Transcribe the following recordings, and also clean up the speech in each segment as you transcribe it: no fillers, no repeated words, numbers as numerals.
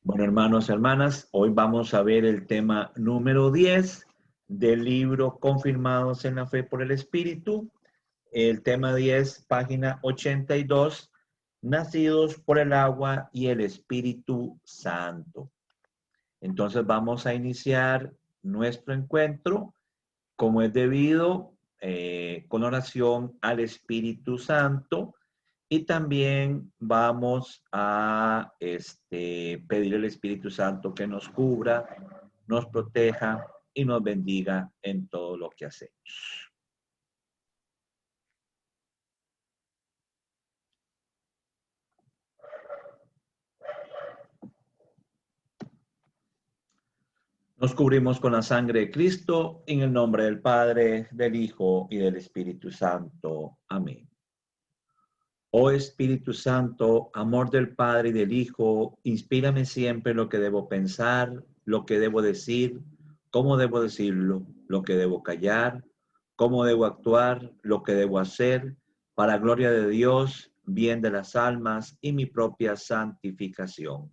Bueno, hermanos, hermanas, hoy vamos a ver el tema número 10 del libro Confirmados en la Fe por el Espíritu. El tema 10, página 82, nacidos por el agua y el Espíritu Santo. Entonces vamos a iniciar nuestro encuentro como es debido con oración al Espíritu Santo. Y también vamos a pedir al Espíritu Santo que nos cubra, nos proteja y nos bendiga en todo lo que hacemos. Nos cubrimos con la sangre de Cristo en el nombre del Padre, del Hijo y del Espíritu Santo. Amén. Oh Espíritu Santo, amor del Padre y del Hijo, inspírame siempre lo que debo pensar, lo que debo decir, cómo debo decirlo, lo que debo callar, cómo debo actuar, lo que debo hacer, para gloria de Dios, bien de las almas y mi propia santificación.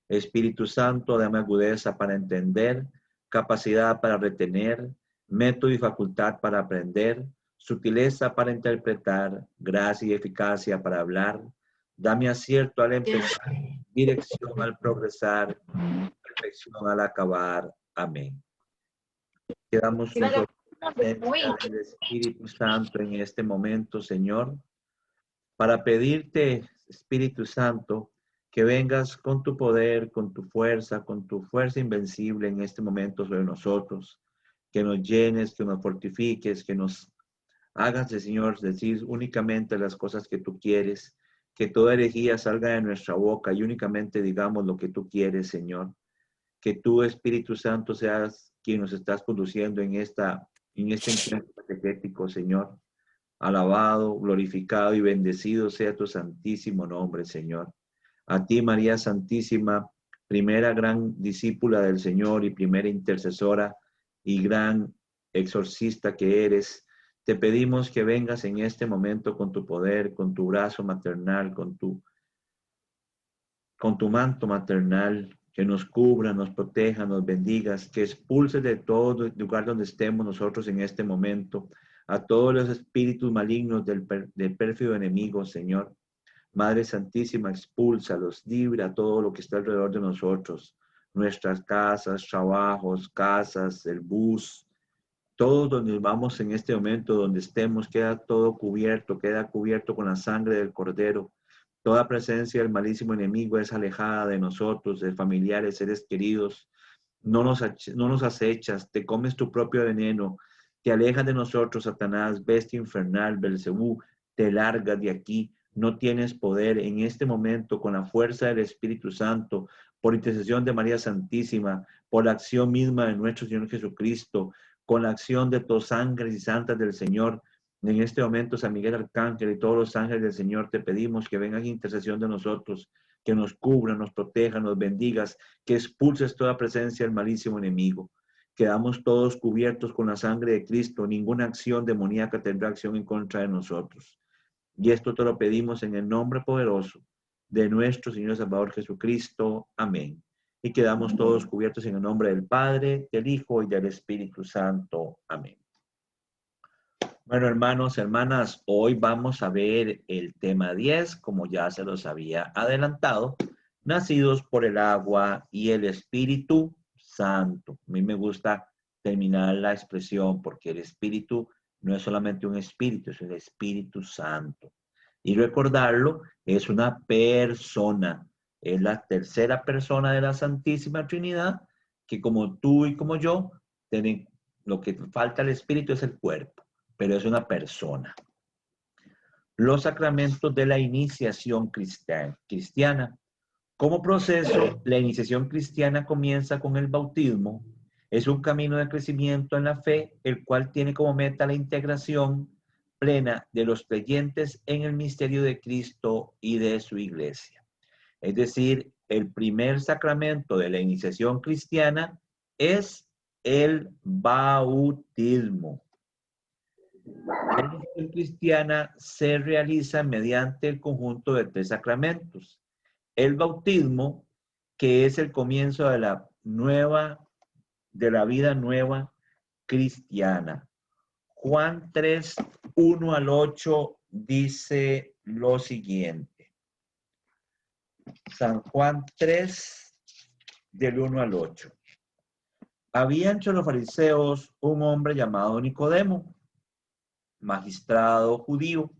Espíritu Santo, dame agudeza para entender, capacidad para retener, método y facultad para aprender, sutileza para interpretar, gracia y eficacia para hablar. Dame acierto al empezar, dirección al progresar, perfección al acabar. Amén. Quedamos nosotros en el Espíritu Santo en este momento, Señor, para pedirte, Espíritu Santo, que vengas con tu poder, con tu fuerza invencible en este momento sobre nosotros, que nos llenes, que nos fortifiques, que nos hagas, Señor, decir únicamente las cosas que tú quieres, que toda herejía salga de nuestra boca y únicamente digamos lo que tú quieres, Señor. Que tú, Espíritu Santo, seas quien nos estás conduciendo en este encuentro catequético, Señor. Alabado, glorificado y bendecido sea tu santísimo nombre, Señor. A ti, María Santísima, primera gran discípula del Señor y primera intercesora y gran exorcista que eres, te pedimos que vengas en este momento con tu poder, con tu brazo maternal, con tu manto maternal, que nos cubra, nos proteja, nos bendigas, que expulse de todo lugar donde estemos nosotros en este momento a todos los espíritus malignos del pérfido enemigo, Señor. Madre Santísima, expúlsalos, libra todo lo que está alrededor de nosotros, nuestras casas, trabajos, casas, el bus, todo donde vamos en este momento, donde estemos, queda cubierto con la sangre del Cordero. Toda presencia del malísimo enemigo es alejada de nosotros, de familiares, seres queridos. No nos acechas, te comes tu propio veneno, te alejas de nosotros, Satanás, bestia infernal, Belcebú, te largas de aquí. No tienes poder en este momento con la fuerza del Espíritu Santo, por intercesión de María Santísima, por la acción misma de nuestro Señor Jesucristo, con la acción de todos ángeles y santas del Señor. En este momento, San Miguel Arcángel y todos los ángeles del Señor, te pedimos que vengan en intercesión de nosotros, que nos cubran, nos protejan, nos bendigas, que expulses toda presencia del malísimo enemigo. Quedamos todos cubiertos con la sangre de Cristo, ninguna acción demoníaca tendrá acción en contra de nosotros. Y esto te lo pedimos en el nombre poderoso de nuestro Señor Salvador Jesucristo. Amén. Y quedamos todos cubiertos en el nombre del Padre, del Hijo y del Espíritu Santo. Amén. Bueno, hermanos, hermanas, hoy vamos a ver el tema 10, como ya se los había adelantado, nacidos por el agua y el Espíritu Santo. A mí me gusta terminar la expresión porque el Espíritu no es solamente un espíritu, es el Espíritu Santo. Y recordarlo, es una persona, es la tercera persona de la Santísima Trinidad, que como tú y como yo, lo que falta al Espíritu es el cuerpo, pero es una persona. Los sacramentos de la iniciación cristiana. Como proceso, la iniciación cristiana comienza con el bautismo. Es un camino de crecimiento en la fe, el cual tiene como meta la integración plena de los creyentes en el misterio de Cristo y de su iglesia. Es decir, el primer sacramento de la iniciación cristiana es el bautismo. La iniciación cristiana se realiza mediante el conjunto de tres sacramentos. El bautismo, que es el comienzo de la vida nueva cristiana. Juan 3, 1 al 8 dice lo siguiente. San Juan 3, del 1 al 8. Había entre los fariseos un hombre llamado Nicodemo, magistrado judío.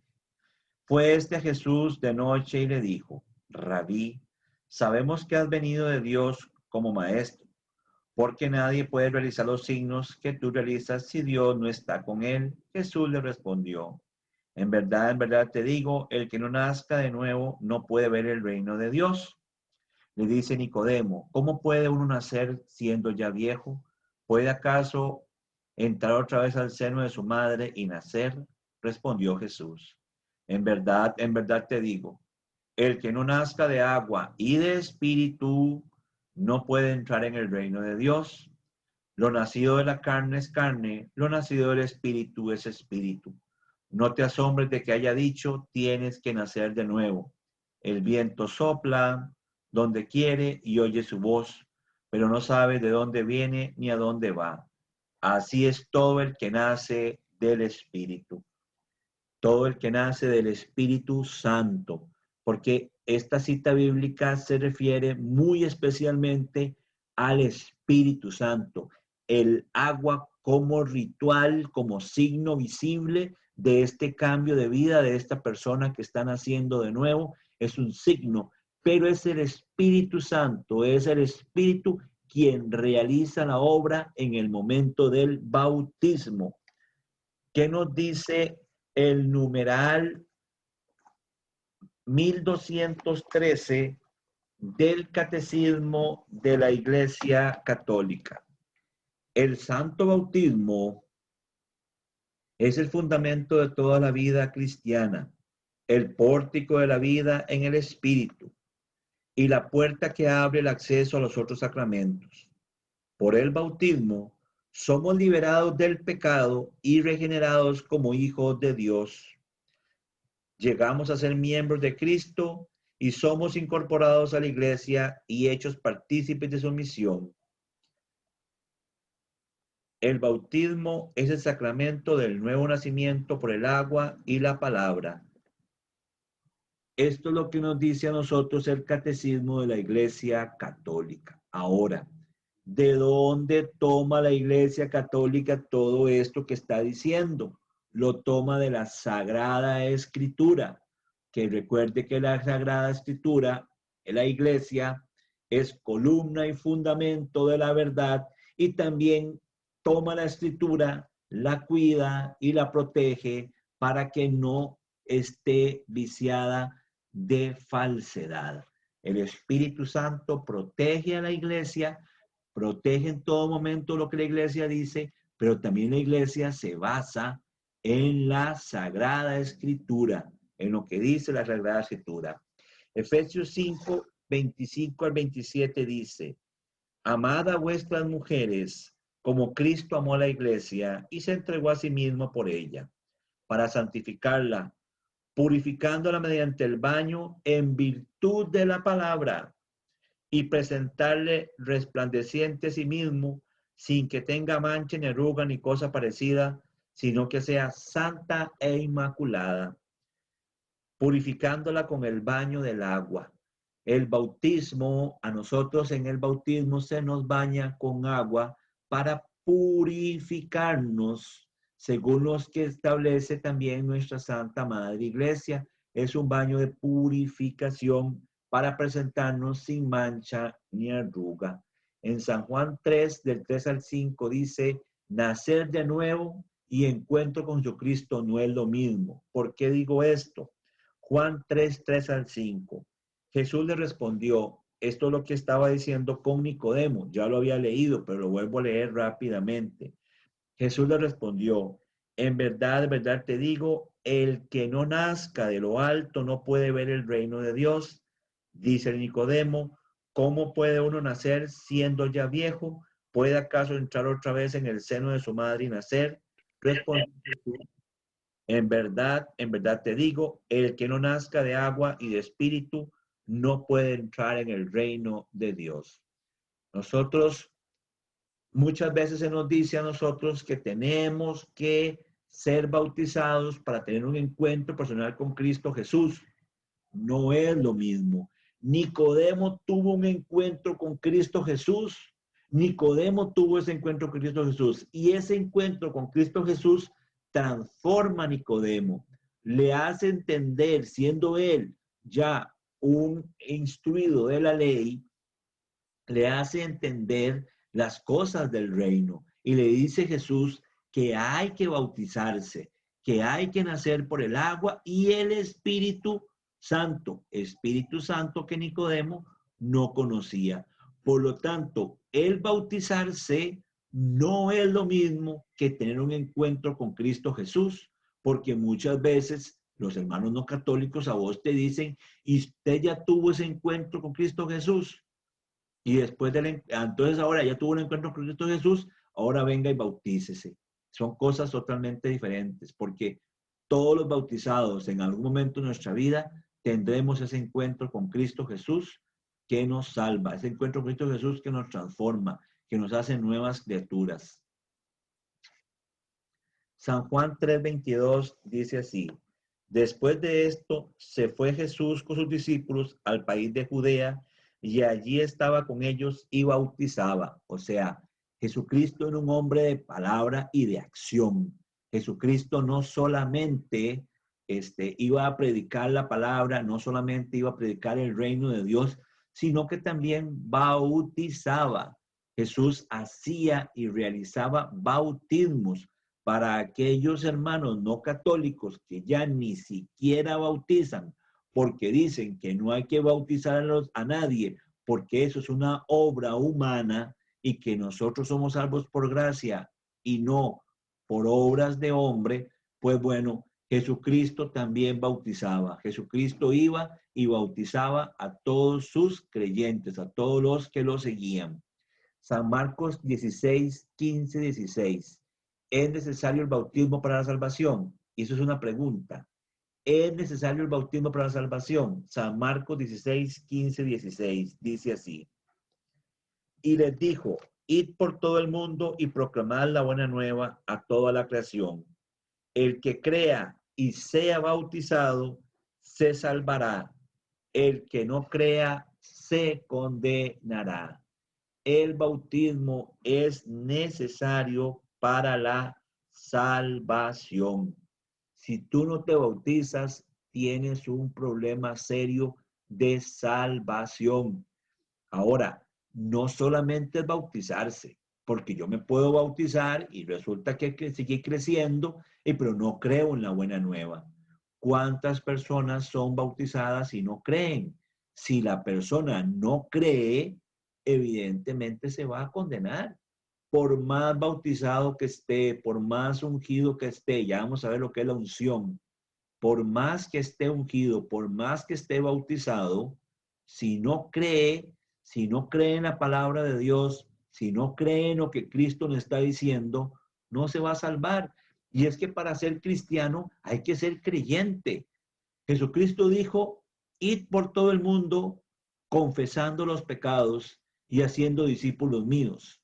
Fue a Jesús de noche y le dijo: Rabí, sabemos que has venido de Dios como maestro, porque nadie puede realizar los signos que tú realizas si Dios no está con él. Jesús le respondió: en verdad te digo, el que no nazca de nuevo no puede ver el reino de Dios. Le dice Nicodemo: ¿cómo puede uno nacer siendo ya viejo? ¿Puede acaso entrar otra vez al seno de su madre y nacer? Respondió Jesús: en verdad te digo, el que no nazca de agua y de espíritu no puede entrar en el reino de Dios. Lo nacido de la carne es carne, lo nacido del espíritu es espíritu. No te asombres de que haya dicho: tienes que nacer de nuevo. El viento sopla donde quiere y oye su voz, pero no sabe de dónde viene ni a dónde va. Así es todo el que nace del Espíritu. Todo el que nace del Espíritu Santo, porque esta cita bíblica se refiere muy especialmente al Espíritu Santo, el agua como ritual, como signo visible de este cambio de vida de esta persona que está naciendo de nuevo, es un signo, pero es el Espíritu Santo, es el Espíritu quien realiza la obra en el momento del bautismo. ¿Qué nos dice el numeral 1213 del Catecismo de la Iglesia Católica? El santo bautismo es el fundamento de toda la vida cristiana, el pórtico de la vida en el Espíritu y la puerta que abre el acceso a los otros sacramentos. Por el bautismo somos liberados del pecado y regenerados como hijos de Dios. Llegamos a ser miembros de Cristo y somos incorporados a la iglesia y hechos partícipes de su misión. El bautismo es el sacramento del nuevo nacimiento por el agua y la palabra. Esto es lo que nos dice a nosotros el catecismo de la Iglesia Católica. Ahora, ¿de dónde toma la Iglesia Católica todo esto que está diciendo? Lo toma de la Sagrada Escritura, que recuerde que la Sagrada Escritura en la Iglesia es columna y fundamento de la verdad, y también toma la Escritura, la cuida y la protege para que no esté viciada de falsedad. El Espíritu Santo protege a la iglesia, protege en todo momento lo que la iglesia dice, pero también la iglesia se basa en la Sagrada Escritura, en lo que dice la Sagrada Escritura. Efesios 5, 25 al 27 dice: amad a vuestras mujeres como Cristo amó a la iglesia y se entregó a sí mismo por ella, para santificarla, purificándola mediante el baño en virtud de la palabra, y presentarle resplandeciente a sí mismo, sin que tenga mancha ni arruga ni cosa parecida, sino que sea santa e inmaculada, purificándola con el baño del agua. El bautismo, a nosotros en el bautismo se nos baña con agua para purificarnos, según los que establece también nuestra Santa Madre Iglesia. Es un baño de purificación para presentarnos sin mancha ni arruga. En San Juan 3, del 3 al 5, dice: nacer de nuevo y encuentro con Jesucristo no es lo mismo. ¿Por qué digo esto? Juan 3, 3 al 5. Jesús le respondió, esto es lo que estaba diciendo con Nicodemo, ya lo había leído, pero lo vuelvo a leer rápidamente. Jesús le respondió: en verdad te digo, el que no nazca de lo alto no puede ver el reino de Dios. Dice Nicodemo: ¿cómo puede uno nacer siendo ya viejo? ¿Puede acaso entrar otra vez en el seno de su madre y nacer? Respondió Jesús: en verdad te digo, el que no nazca de agua y de espíritu no puede entrar en el reino de Dios. Nosotros, muchas veces se nos dice a nosotros que tenemos que ser bautizados para tener un encuentro personal con Cristo Jesús. No es lo mismo. Nicodemo tuvo un encuentro con Cristo Jesús. Nicodemo tuvo ese encuentro con Cristo Jesús. Y ese encuentro con Cristo Jesús transforma a Nicodemo. Le hace entender, siendo él ya un instruido de la ley, le hace entender las cosas del reino. Y le dice Jesús que hay que bautizarse, que hay que nacer por el agua y el Espíritu Santo que Nicodemo no conocía. Por lo tanto, el bautizarse no es lo mismo que tener un encuentro con Cristo Jesús, porque muchas veces los hermanos no católicos a vos te dicen, ¿y usted ya tuvo ese encuentro con Cristo Jesús? Y después entonces ahora ya tuvo un encuentro con Cristo Jesús, ahora venga y bautícese. Son cosas totalmente diferentes, porque todos los bautizados en algún momento de nuestra vida tendremos ese encuentro con Cristo Jesús que nos salva, ese encuentro con Cristo Jesús que nos transforma, que nos hace nuevas criaturas. San Juan 3:22 dice así: después de esto se fue Jesús con sus discípulos al país de Judea y allí estaba con ellos y bautizaba. O sea, Jesucristo era un hombre de palabra y de acción. Jesucristo no solamente iba a predicar la palabra, no solamente iba a predicar el reino de Dios, sino que también bautizaba. Jesús hacía y realizaba bautismos para aquellos hermanos no católicos que ya ni siquiera bautizan, porque dicen que no hay que bautizar a nadie, porque eso es una obra humana y que nosotros somos salvos por gracia y no por obras de hombre, pues bueno, Jesucristo también bautizaba. Jesucristo iba y bautizaba a todos sus creyentes, a todos los que lo seguían. San Marcos 16, 15, 16. ¿Es necesario el bautismo para la salvación? Y eso es una pregunta. ¿Es necesario el bautismo para la salvación? San Marcos 16, 15, 16. Dice así: y les dijo, id por todo el mundo y proclamad la buena nueva a toda la creación. El que crea y sea bautizado se salvará. El que no crea se condenará. El bautismo es necesario para la salvación. Si tú no te bautizas, tienes un problema serio de salvación. Ahora, no solamente es bautizarse, porque yo me puedo bautizar y resulta que sigue creciendo, pero no creo en la buena nueva. ¿Cuántas personas son bautizadas y no creen? Si la persona no cree, evidentemente se va a condenar. Por más bautizado que esté, por más ungido que esté, ya vamos a ver lo que es la unción. Por más que esté ungido, por más que esté bautizado, si no cree, si no cree en la palabra de Dios, si no cree en lo que Cristo nos está diciendo, no se va a salvar. Y es que para ser cristiano hay que ser creyente. Jesucristo dijo, id por todo el mundo confesando los pecados y haciendo discípulos míos.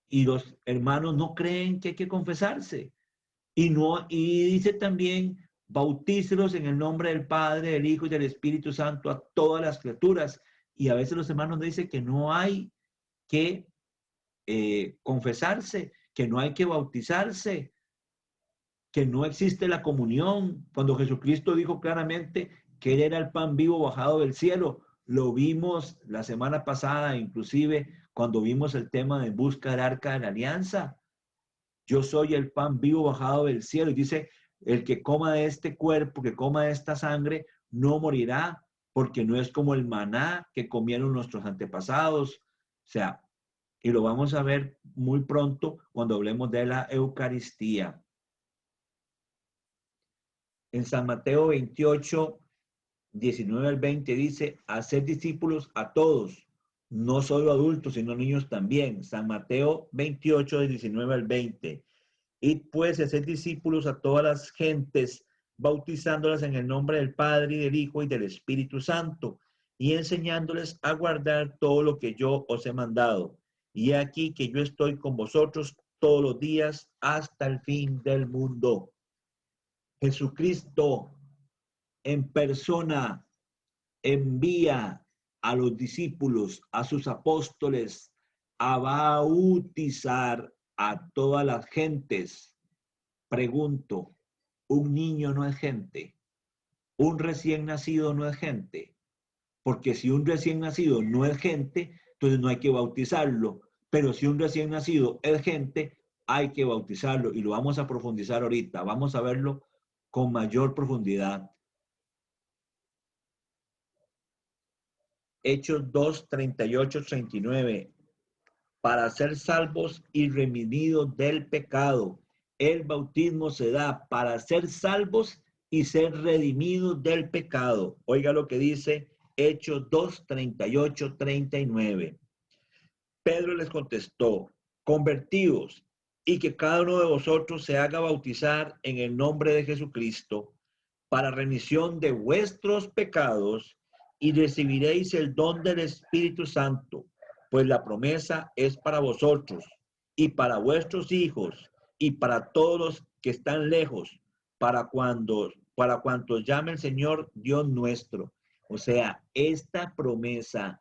Y los hermanos no creen que hay que confesarse. Y dice también, bautícelos en el nombre del Padre, del Hijo y del Espíritu Santo a todas las criaturas. Y a veces los hermanos dicen que no hay que confesarse, que no hay que bautizarse, que no existe la comunión, cuando Jesucristo dijo claramente que Él era el pan vivo bajado del cielo. Lo vimos la semana pasada, inclusive cuando vimos el tema de busca del arca de la alianza. Yo soy el pan vivo bajado del cielo. Y dice, el que coma de este cuerpo, que coma de esta sangre, no morirá, porque no es como el maná que comieron nuestros antepasados. O sea, y lo vamos a ver muy pronto cuando hablemos de la Eucaristía. En San Mateo 28, 19 al 20 dice, hacer discípulos a todos, no solo adultos, sino niños también. San Mateo 28, 19 al 20. Y pues hacer discípulos a todas las gentes, bautizándolas en el nombre del Padre y del Hijo y del Espíritu Santo, y enseñándoles a guardar todo lo que yo os he mandado. Y aquí que yo estoy con vosotros todos los días hasta el fin del mundo. Jesucristo en persona envía a los discípulos, a sus apóstoles, a bautizar a todas las gentes. Pregunto, ¿un niño no es gente? ¿Un recién nacido no es gente? Porque si un recién nacido no es gente, entonces no hay que bautizarlo. Pero si un recién nacido es gente, hay que bautizarlo. Y lo vamos a profundizar ahorita. Vamos a verlo con mayor profundidad. Hechos 2, 38, 39. Para ser salvos y remedidos del pecado. El bautismo se da para ser salvos y ser redimidos del pecado. Oiga lo que dice Hechos 2, 38, 39. Pedro les contestó, convertíos y que cada uno de vosotros se haga bautizar en el nombre de Jesucristo para remisión de vuestros pecados y recibiréis el don del Espíritu Santo, pues la promesa es para vosotros y para vuestros hijos y para todos los que están lejos, para cuantos llame el Señor Dios nuestro. O sea, esta promesa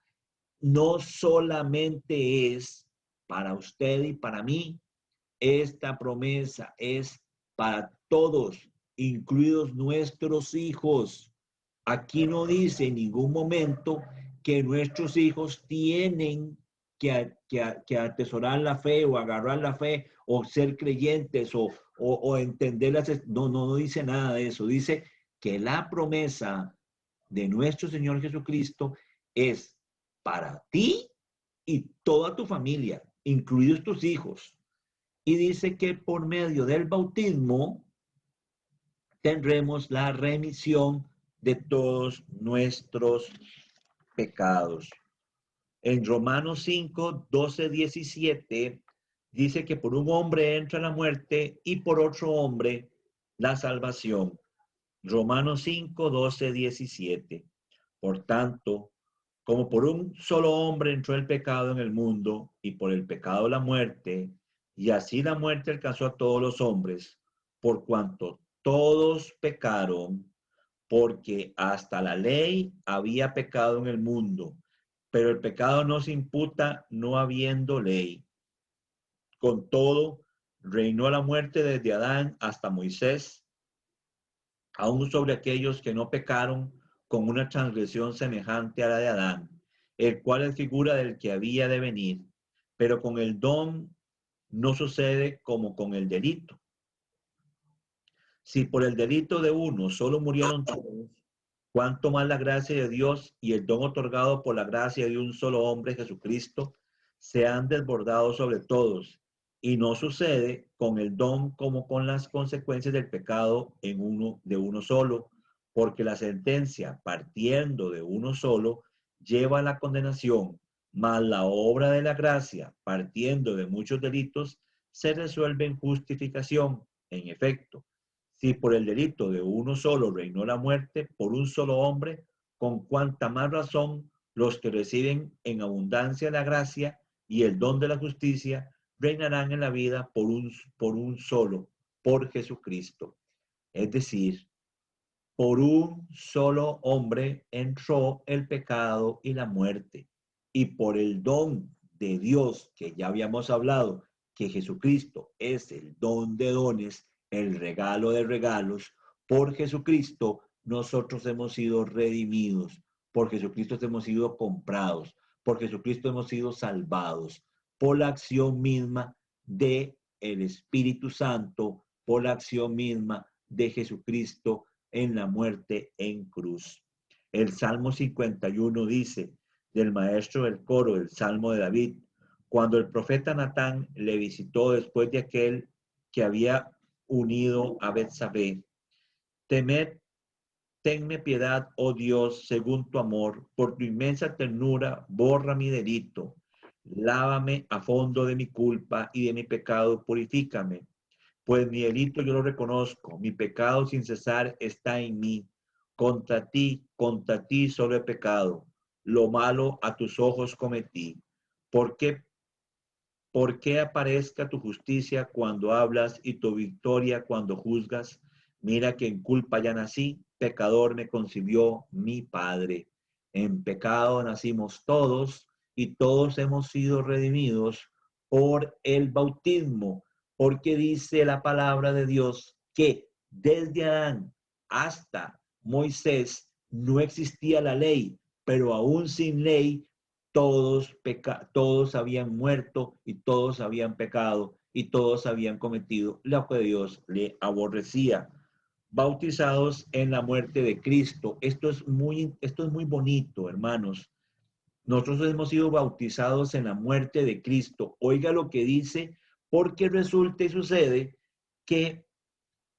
no solamente es para usted y para mí, esta promesa es para todos, incluidos nuestros hijos. Aquí no dice en ningún momento que nuestros hijos tienen que atesorar la fe o agarrar la fe o ser creyentes o entender las... No dice nada de eso. Dice que la promesa de nuestro Señor Jesucristo es para ti y toda tu familia, incluidos tus hijos. Y dice que por medio del bautismo tendremos la remisión de todos nuestros pecados. En Romanos 5, 12, 17 dice que por un hombre entra la muerte y por otro hombre la salvación. Romanos 5, 12, 17. Por tanto, como por un solo hombre entró el pecado en el mundo y por el pecado la muerte, y así la muerte alcanzó a todos los hombres, por cuanto todos pecaron, porque hasta la ley había pecado en el mundo, pero el pecado no se imputa no habiendo ley. Con todo, reinó la muerte desde Adán hasta Moisés, aún sobre aquellos que no pecaron con una transgresión semejante a la de Adán, el cual es figura del que había de venir, pero con el don no sucede como con el delito. Si por el delito de uno solo murieron todos, cuánto más la gracia de Dios y el don otorgado por la gracia de un solo hombre, Jesucristo, se han desbordado sobre todos. Y no sucede con el don como con las consecuencias del pecado de uno solo, porque la sentencia, partiendo de uno solo, lleva a la condenación, mas la obra de la gracia, partiendo de muchos delitos, se resuelve en justificación. En efecto, si por el delito de uno solo reinó la muerte por un solo hombre, con cuánta más razón los que reciben en abundancia la gracia y el don de la justicia reinarán en la vida por un solo, por Jesucristo. Es decir, por un solo hombre entró el pecado y la muerte. Y por el don de Dios, que ya habíamos hablado, que Jesucristo es el don de dones, el regalo de regalos, por Jesucristo nosotros hemos sido redimidos, por Jesucristo hemos sido comprados, por Jesucristo hemos sido salvados, por la acción misma de el Espíritu Santo, por la acción misma de Jesucristo en la muerte en cruz. El Salmo 51 dice, del maestro del coro, el Salmo de David, cuando el profeta Natán le visitó después de aquel que había unido a Betsabé, temed, tenme piedad, oh Dios, según tu amor, por tu inmensa ternura, borra mi delito, lávame a fondo de mi culpa y de mi pecado, purifícame. Pues mi delito yo lo reconozco, mi pecado sin cesar está en mí. Contra ti solo he pecado. Lo malo a tus ojos cometí. ¿Por qué, por qué aparezca tu justicia cuando hablas y tu victoria cuando juzgas? Mira que en culpa ya nací, pecador me concibió mi Padre. En pecado nacimos todos y todos hemos sido redimidos por el bautismo, porque dice la palabra de Dios que desde Adán hasta Moisés no existía la ley, pero aún sin ley todos habían muerto y todos habían pecado y todos habían cometido lo que Dios le aborrecía. Bautizados en la muerte de Cristo. Esto es muy bonito, hermanos. Nosotros hemos sido bautizados en la muerte de Cristo. Oiga lo que dice, porque resulta y sucede que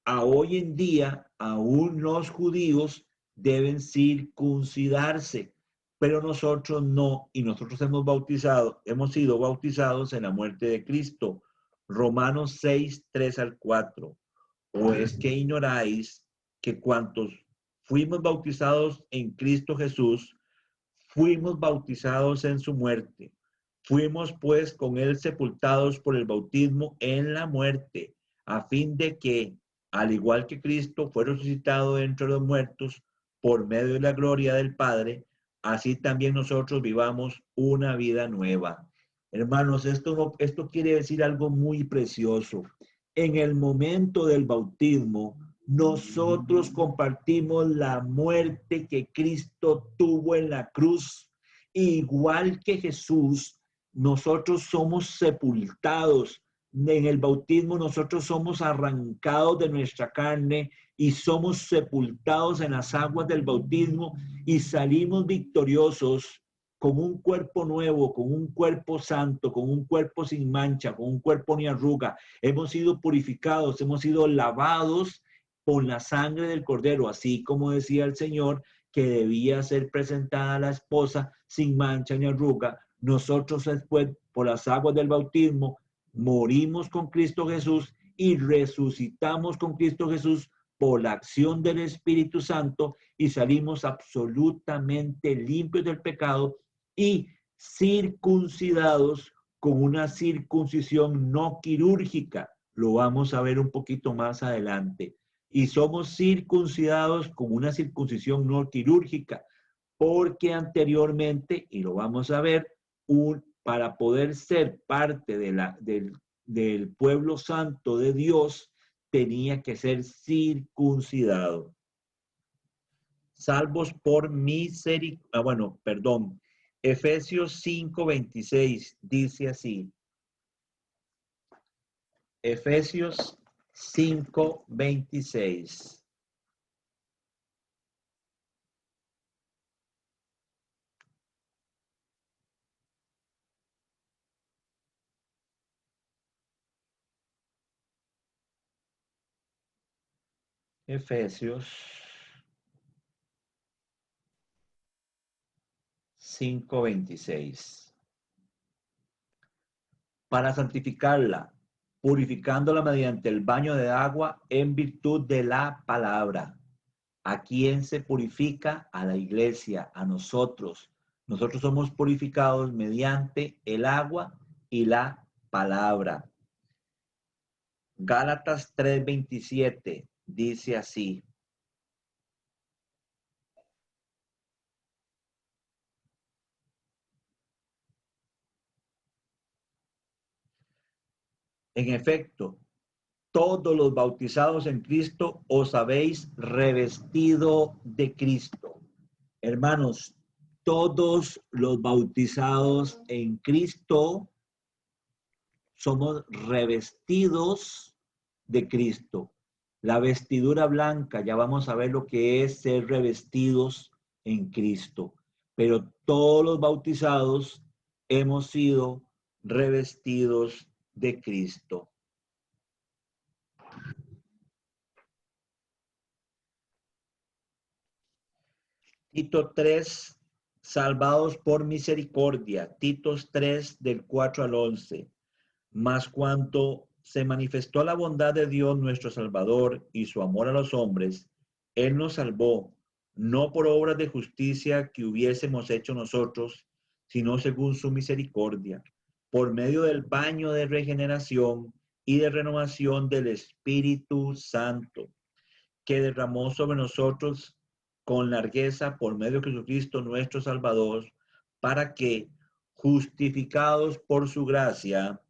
a hoy en día aún los judíos deben circuncidarse, pero nosotros no, y nosotros hemos sido bautizados en la muerte de Cristo. Romanos 6, 3 al 4. ¿O es que ignoráis que cuantos fuimos bautizados en Cristo Jesús, fuimos bautizados en su muerte? Fuimos pues con él sepultados por el bautismo en la muerte, a fin de que, al igual que Cristo fue resucitado entre los muertos por medio de la gloria del Padre, así también nosotros vivamos una vida nueva. Hermanos, esto quiere decir algo muy precioso. En el momento del bautismo, nosotros compartimos la muerte que Cristo tuvo en la cruz. Igual que Jesús, nosotros somos sepultados. En el bautismo nosotros somos arrancados de nuestra carne y somos sepultados en las aguas del bautismo y salimos victoriosos con un cuerpo nuevo, con un cuerpo santo, con un cuerpo sin mancha, con un cuerpo ni arruga. Hemos sido purificados, hemos sido lavados con la sangre del Cordero, así como decía el Señor que debía ser presentada a la esposa sin mancha ni arruga. Nosotros después, por las aguas del bautismo, morimos con Cristo Jesús y resucitamos con Cristo Jesús por la acción del Espíritu Santo y salimos absolutamente limpios del pecado y circuncidados con una circuncisión no quirúrgica. Lo vamos a ver un poquito más adelante. Y somos circuncidados con una circuncisión no quirúrgica, porque anteriormente, y lo vamos a ver, para poder ser parte del pueblo santo de Dios, tenía que ser circuncidado. Salvos por misericordia, bueno, perdón, Efesios 5:26 dice así. Efesios 5:26. Efesios 5:26. Para santificarla, purificándola mediante el baño de agua en virtud de la palabra. ¿A quién se purifica? A la iglesia, a nosotros. Nosotros somos purificados mediante el agua y la palabra. Gálatas 3:27 dice así. En efecto, todos los bautizados en Cristo os habéis revestido de Cristo. Hermanos, todos los bautizados en Cristo somos revestidos de Cristo. La vestidura blanca, ya vamos a ver lo que es ser revestidos en Cristo. Pero todos los bautizados hemos sido revestidos de Cristo. Tito 3, salvados por misericordia. Tito 3 del 4 al 11. Mas cuanto se manifestó la bondad de Dios nuestro Salvador y su amor a los hombres, Él nos salvó, no por obras de justicia que hubiésemos hecho nosotros, sino según su misericordia, por medio del baño de regeneración y de renovación del Espíritu Santo, que derramó sobre nosotros con largueza por medio de Jesucristo nuestro Salvador, para que, justificados por su gracia,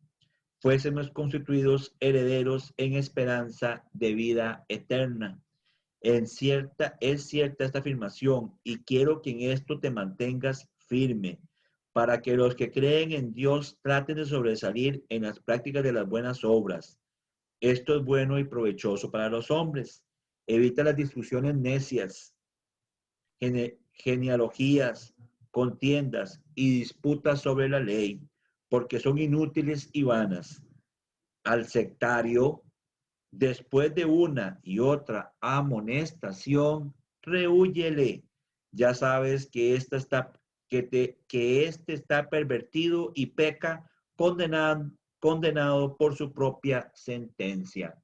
fuésemos constituidos herederos en esperanza de vida eterna. Es cierta esta afirmación y quiero que en esto te mantengas firme, para que los que creen en Dios traten de sobresalir en las prácticas de las buenas obras. Esto es bueno y provechoso para los hombres. Evita las discusiones necias, genealogías, contiendas y disputas sobre la ley, porque son inútiles y vanas. Al sectario, después de una y otra amonestación, rehúyele. Ya sabes que este está pervertido y peca, condenado por su propia sentencia.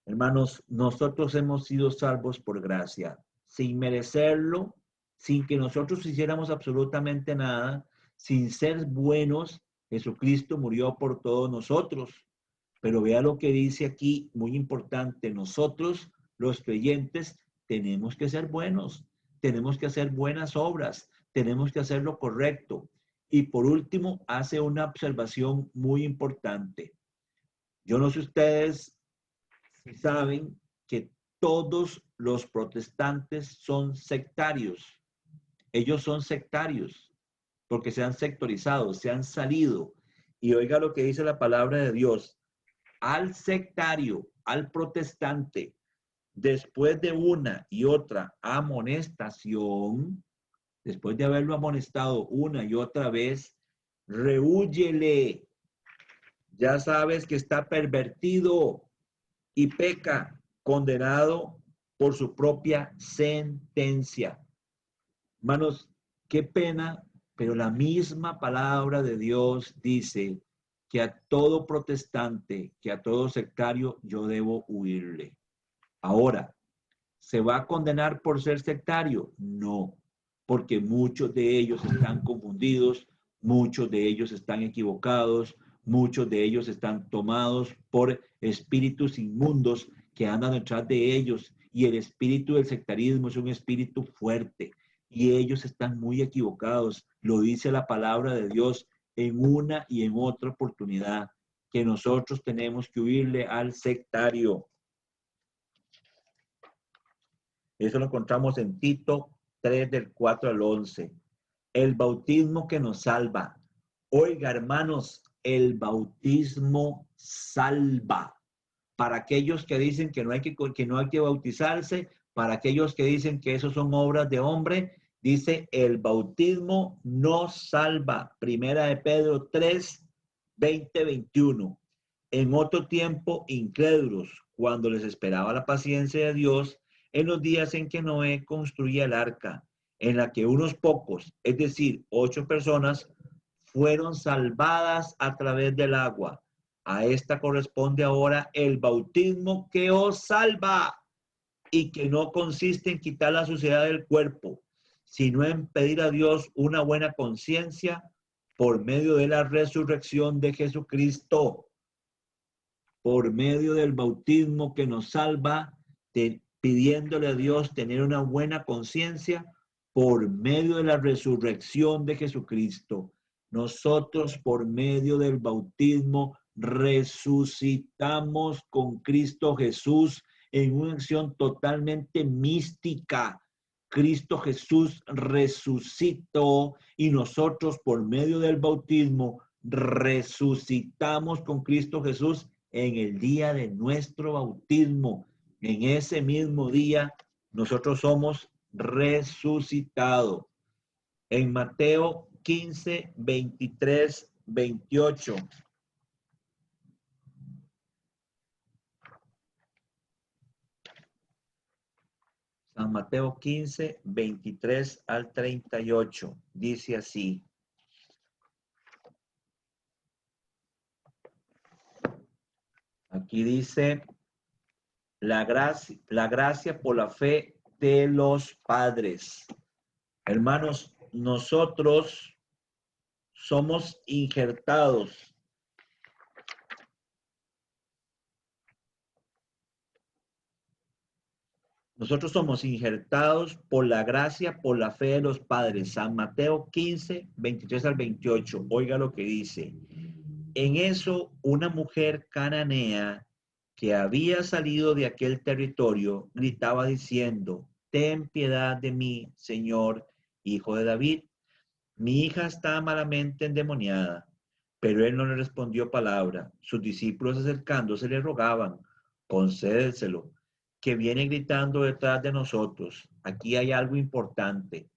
Hermanos, nosotros hemos sido salvos por gracia, sin merecerlo, sin que nosotros hiciéramos absolutamente nada, sin ser buenos. Jesucristo murió por todos nosotros. Pero vea lo que dice aquí, muy importante, nosotros, los creyentes, tenemos que ser buenos, tenemos que hacer buenas obras, tenemos que hacer lo correcto. Y por último, hace una observación muy importante. Yo no sé ustedes si saben que todos los protestantes son sectarios. Ellos son sectarios porque se han sectorizado, se han salido. Y oiga lo que dice la palabra de Dios. Al sectario, al protestante, después de una y otra amonestación, después de haberlo amonestado una y otra vez, rehúyele. Ya sabes que está pervertido y peca, condenado por su propia sentencia. Hermanos, qué pena, pero la misma palabra de Dios dice que a todo protestante, que a todo sectario, yo debo huirle. Ahora, ¿se va a condenar por ser sectario? No, porque muchos de ellos están confundidos, muchos de ellos están equivocados, muchos de ellos están tomados por espíritus inmundos que andan detrás de ellos, y el espíritu del sectarismo es un espíritu fuerte, y ellos están muy equivocados. Lo dice la palabra de Dios en una y en otra oportunidad, que nosotros tenemos que huirle al sectario. Eso lo encontramos en Tito 3, del 4 al 11. El bautismo que nos salva. Oiga, hermanos, el bautismo salva. Para aquellos que dicen que no hay que bautizarse, para aquellos que dicen que eso son obras de hombre, dice el bautismo nos salva. Primera de Pedro 3, 20, 21. En otro tiempo, incrédulos, cuando les esperaba la paciencia de Dios, en los días en que Noé construía el arca, en la que unos pocos, es decir, 8 personas, fueron salvadas a través del agua. A esta corresponde ahora el bautismo que os salva y que no consiste en quitar la suciedad del cuerpo, sino en pedir a Dios una buena conciencia por medio de la resurrección de Jesucristo. Por medio del bautismo que nos salva, pidiéndole a Dios tener una buena conciencia por medio de la resurrección de Jesucristo. Nosotros por medio del bautismo resucitamos con Cristo Jesús en una acción totalmente mística. Cristo Jesús resucitó y nosotros por medio del bautismo resucitamos con Cristo Jesús en el día de nuestro bautismo. En ese mismo día nosotros somos resucitados. En Mateo 15, 23, 28. San Mateo 15, 23 al 38. Dice así. y dice, la gracia por la fe de los padres. Hermanos, nosotros somos injertados. Nosotros somos injertados por la gracia, por la fe de los padres. San Mateo 15, 23 al 28. Oiga lo que dice. En eso, una mujer cananea que había salido de aquel territorio gritaba diciendo, ten piedad de mí, Señor, hijo de David. Mi hija está malamente endemoniada. Pero él no le respondió palabra. Sus discípulos acercándose le rogaban, concédeselo, que viene gritando detrás de nosotros. Aquí hay algo importante.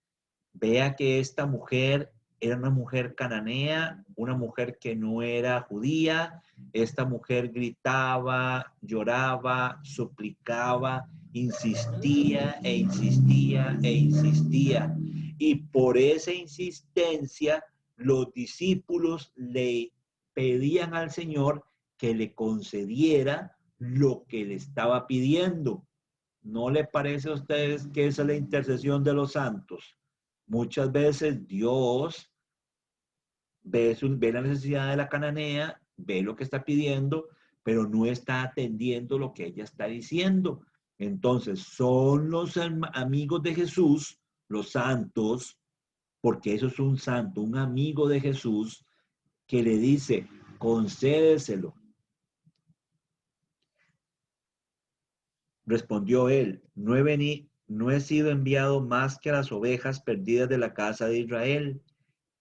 Vea que esta mujer era una mujer cananea, una mujer que no era judía. Esta mujer gritaba, lloraba, suplicaba, insistía e insistía e insistía. Y por esa insistencia, los discípulos le pedían al Señor que le concediera lo que le estaba pidiendo. ¿No le parece a ustedes que esa es la intercesión de los santos? Muchas veces Dios ve la necesidad de la cananea, ve lo que está pidiendo, pero no está atendiendo lo que ella está diciendo. Entonces, son los amigos de Jesús, los santos, porque eso es un santo, un amigo de Jesús, que le dice, concédeselo. Respondió él, no he sido enviado más que a las ovejas perdidas de la casa de Israel.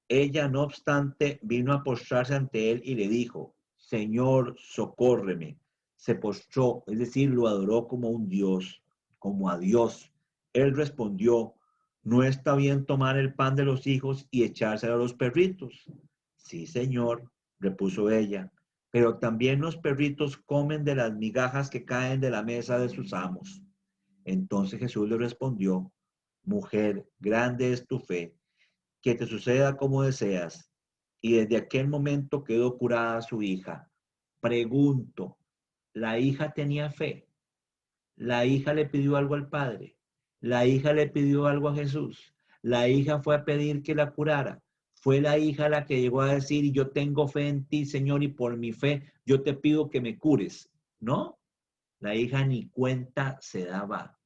Ella, no obstante, vino a postrarse ante él y le dijo, Señor, socórreme. Se postró, es decir, lo adoró como un Dios, como a Dios. Él respondió, no está bien tomar el pan de los hijos y echárselo a los perritos. Sí, Señor, repuso ella, pero también los perritos comen de las migajas que caen de la mesa de sus amos. Entonces Jesús le respondió, mujer, grande es tu fe, que te suceda como deseas. Y desde aquel momento quedó curada su hija. Pregunto, ¿la hija tenía fe? ¿La hija le pidió algo al Padre? ¿La hija le pidió algo a Jesús? ¿La hija fue a pedir que la curara? ¿Fue la hija la que llegó a decir, y yo tengo fe en ti, Señor, y por mi fe yo te pido que me cures? No, la hija ni cuenta se daba.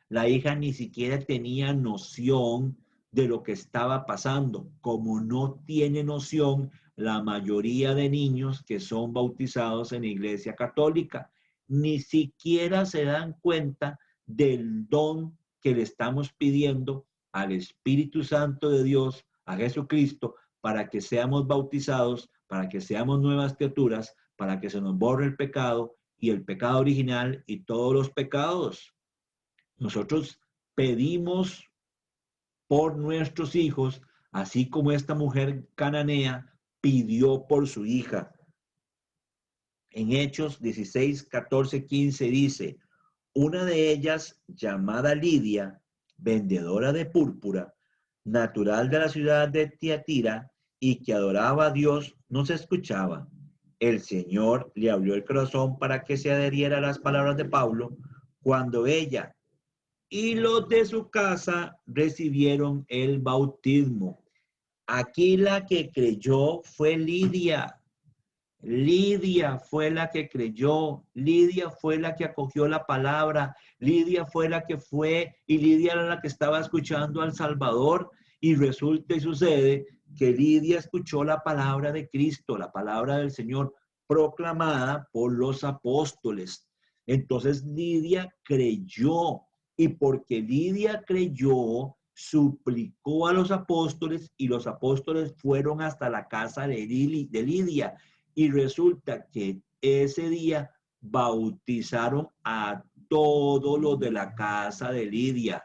La hija ni siquiera tenía noción de lo que estaba pasando, como no tiene noción la mayoría de niños que son bautizados en la Iglesia Católica. Ni siquiera se dan cuenta del don que le estamos pidiendo al Espíritu Santo de Dios, a Jesucristo, para que seamos bautizados, para que seamos nuevas criaturas, para que se nos borre el pecado y el pecado original y todos los pecados. Nosotros pedimos por nuestros hijos, así como esta mujer cananea pidió por su hija. En Hechos 16, 14, 15 dice, una de ellas, llamada Lidia, vendedora de púrpura, natural de la ciudad de Tiatira y que adoraba a Dios, no se escuchaba. El Señor le abrió el corazón para que se adheriera a las palabras de Pablo cuando ella y los de su casa recibieron el bautismo. Aquí la que creyó fue Lidia. Lidia fue la que creyó, Lidia fue la que acogió la palabra, Lidia fue la que fue y Lidia era la que estaba escuchando al Salvador y resulta y sucede que Lidia escuchó la palabra de Cristo, la palabra del Señor proclamada por los apóstoles. Entonces Lidia creyó y porque Lidia creyó, suplicó a los apóstoles y los apóstoles fueron hasta la casa de Lidia. Y resulta que ese día bautizaron a todos los de la casa de Lidia.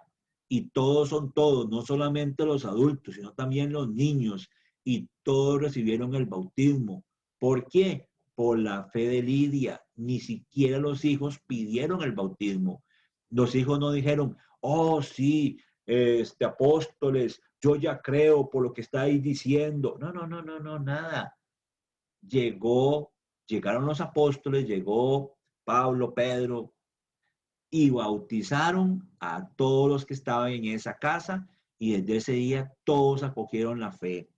Y todos son todos, no solamente los adultos, sino también los niños. Y todos recibieron el bautismo. ¿Por qué? Por la fe de Lidia. Ni siquiera los hijos pidieron el bautismo. Los hijos no dijeron, oh sí, apóstoles, yo ya creo por lo que estáis diciendo. No, no, no, nada. Llegaron los apóstoles, llegó Pablo, Pedro, y bautizaron a todos los que estaban en esa casa, y desde ese día todos acogieron la fe.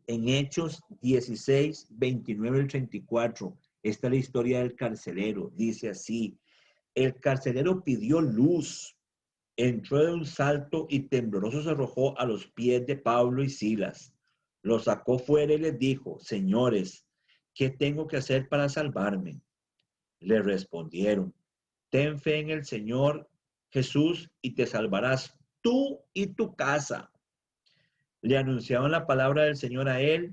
En Hechos 16, 29 al 34, esta es la historia del carcelero. Dice así: el carcelero pidió luz, entró de un salto y tembloroso se arrojó a los pies de Pablo y Silas. Los sacó fuera y les dijo: señores, ¿qué tengo que hacer para salvarme? Le respondieron: ten fe en el Señor Jesús y te salvarás tú y tu casa. Le anunciaban la palabra del Señor a él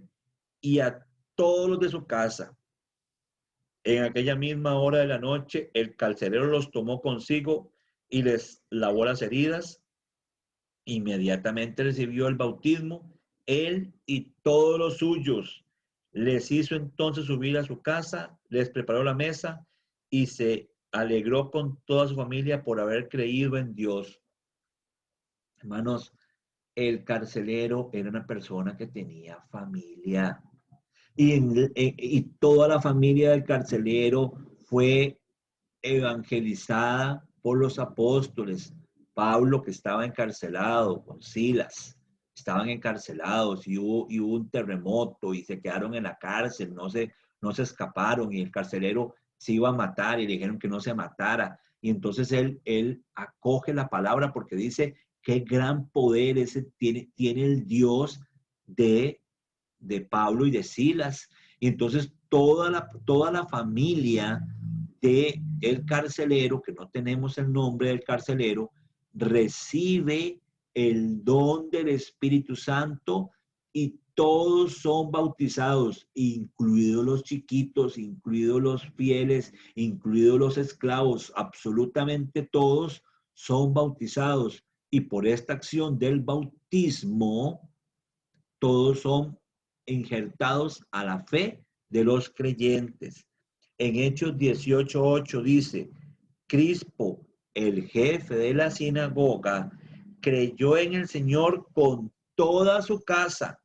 y a todos los de su casa. En aquella misma hora de la noche, el carcelero los tomó consigo y les lavó las heridas. Inmediatamente recibió el bautismo, él y todos los suyos. Les hizo entonces subir a su casa, les preparó la mesa y se alegró con toda su familia por haber creído en Dios. Hermanos, el carcelero era una persona que tenía familia. Y toda la familia del carcelero fue evangelizada por los apóstoles. Pablo, que estaba encarcelado, con Silas, estaban encarcelados y hubo un terremoto y se quedaron en la cárcel, no se escaparon, y el carcelero se iba a matar y le dijeron que no se matara. Y entonces él acoge la palabra porque dice: qué gran poder ese tiene el Dios de Pablo y de Silas. Y entonces toda la familia de el carcelero, que no tenemos el nombre del carcelero, recibe el don del Espíritu Santo y todos son bautizados, incluidos los chiquitos, incluidos los fieles, incluidos los esclavos, absolutamente todos son bautizados. Y por esta acción del bautismo, todos son injertados a la fe de los creyentes. En Hechos 18:8 dice: Crispo, el jefe de la sinagoga, creyó en el Señor con toda su casa,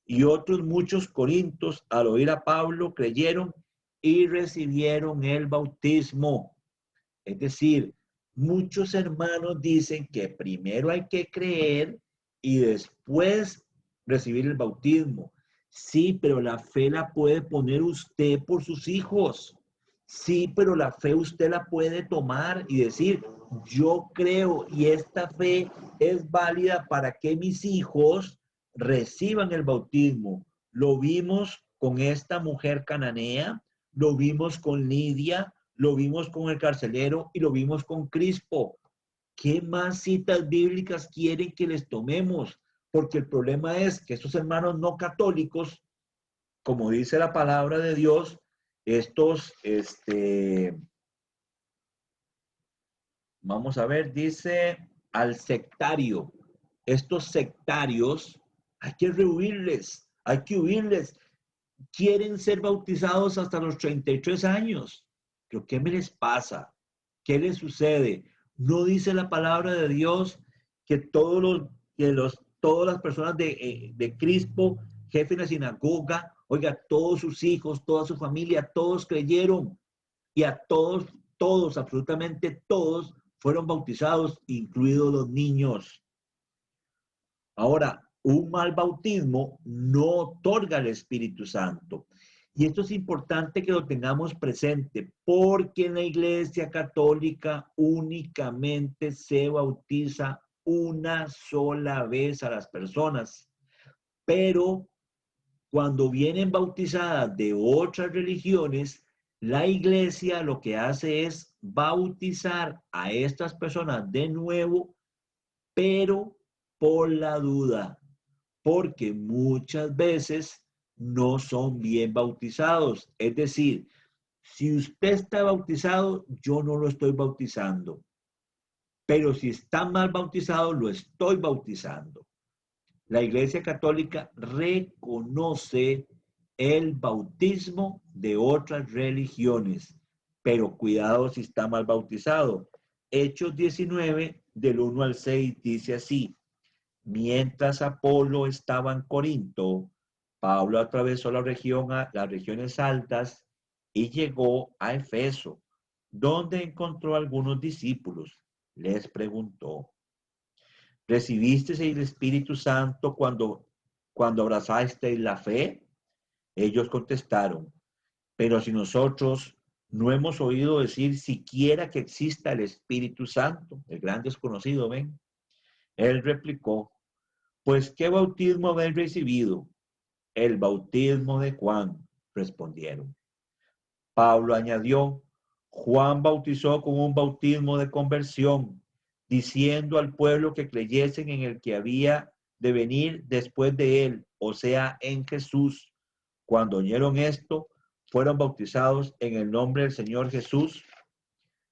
y otros muchos corintios, al oír a Pablo, creyeron y recibieron el bautismo. Es decir, muchos hermanos dicen que primero hay que creer y después recibir el bautismo. Sí, pero la fe la puede poner usted por sus hijos. Sí, pero la fe usted la puede tomar y decir: yo creo y esta fe es válida para que mis hijos reciban el bautismo. Lo vimos con esta mujer cananea, lo vimos con Lidia, lo vimos con el carcelero y lo vimos con Crispo. ¿Qué más citas bíblicas quieren que les tomemos? Porque el problema es que estos hermanos no católicos, como dice la palabra de Dios, estos, vamos a ver, dice al sectario. Estos sectarios, hay que rehuirles, hay que huirles. Quieren ser bautizados hasta los 33 años. ¿Pero qué me les pasa? ¿Qué les sucede? ¿No dice la palabra de Dios que todas las personas de Crispo, jefe de la sinagoga, oiga, todos sus hijos, toda su familia, todos creyeron, y a todos, absolutamente todos, fueron bautizados, incluidos los niños? Ahora, un mal bautismo no otorga el Espíritu Santo. Y esto es importante que lo tengamos presente, porque en la Iglesia Católica únicamente se bautiza una sola vez a las personas. Pero cuando vienen bautizadas de otras religiones, la Iglesia lo que hace es bautizar a estas personas de nuevo, pero por la duda, porque muchas veces no son bien bautizados. Es decir, si usted está bautizado, yo no lo estoy bautizando, pero si está mal bautizado, lo estoy bautizando. La Iglesia Católica reconoce el bautismo de otras religiones, pero cuidado si está mal bautizado. Hechos 19, del 1 al 6, dice así: mientras Apolo estaba en Corinto, Pablo atravesó las regiones altas y llegó a Efeso, donde encontró a algunos discípulos. Les preguntó, ¿recibisteis el Espíritu Santo cuando abrazasteis la fe? Ellos contestaron, pero si nosotros no hemos oído decir siquiera que exista el Espíritu Santo, el gran desconocido, ¿ven? Él replicó, pues ¿qué bautismo habéis recibido? El bautismo de Juan, respondieron. Pablo añadió, Juan bautizó con un bautismo de conversión, diciendo al pueblo que creyesen en el que había de venir después de él, o sea, en Jesús. Cuando oyeron esto, fueron bautizados en el nombre del Señor Jesús,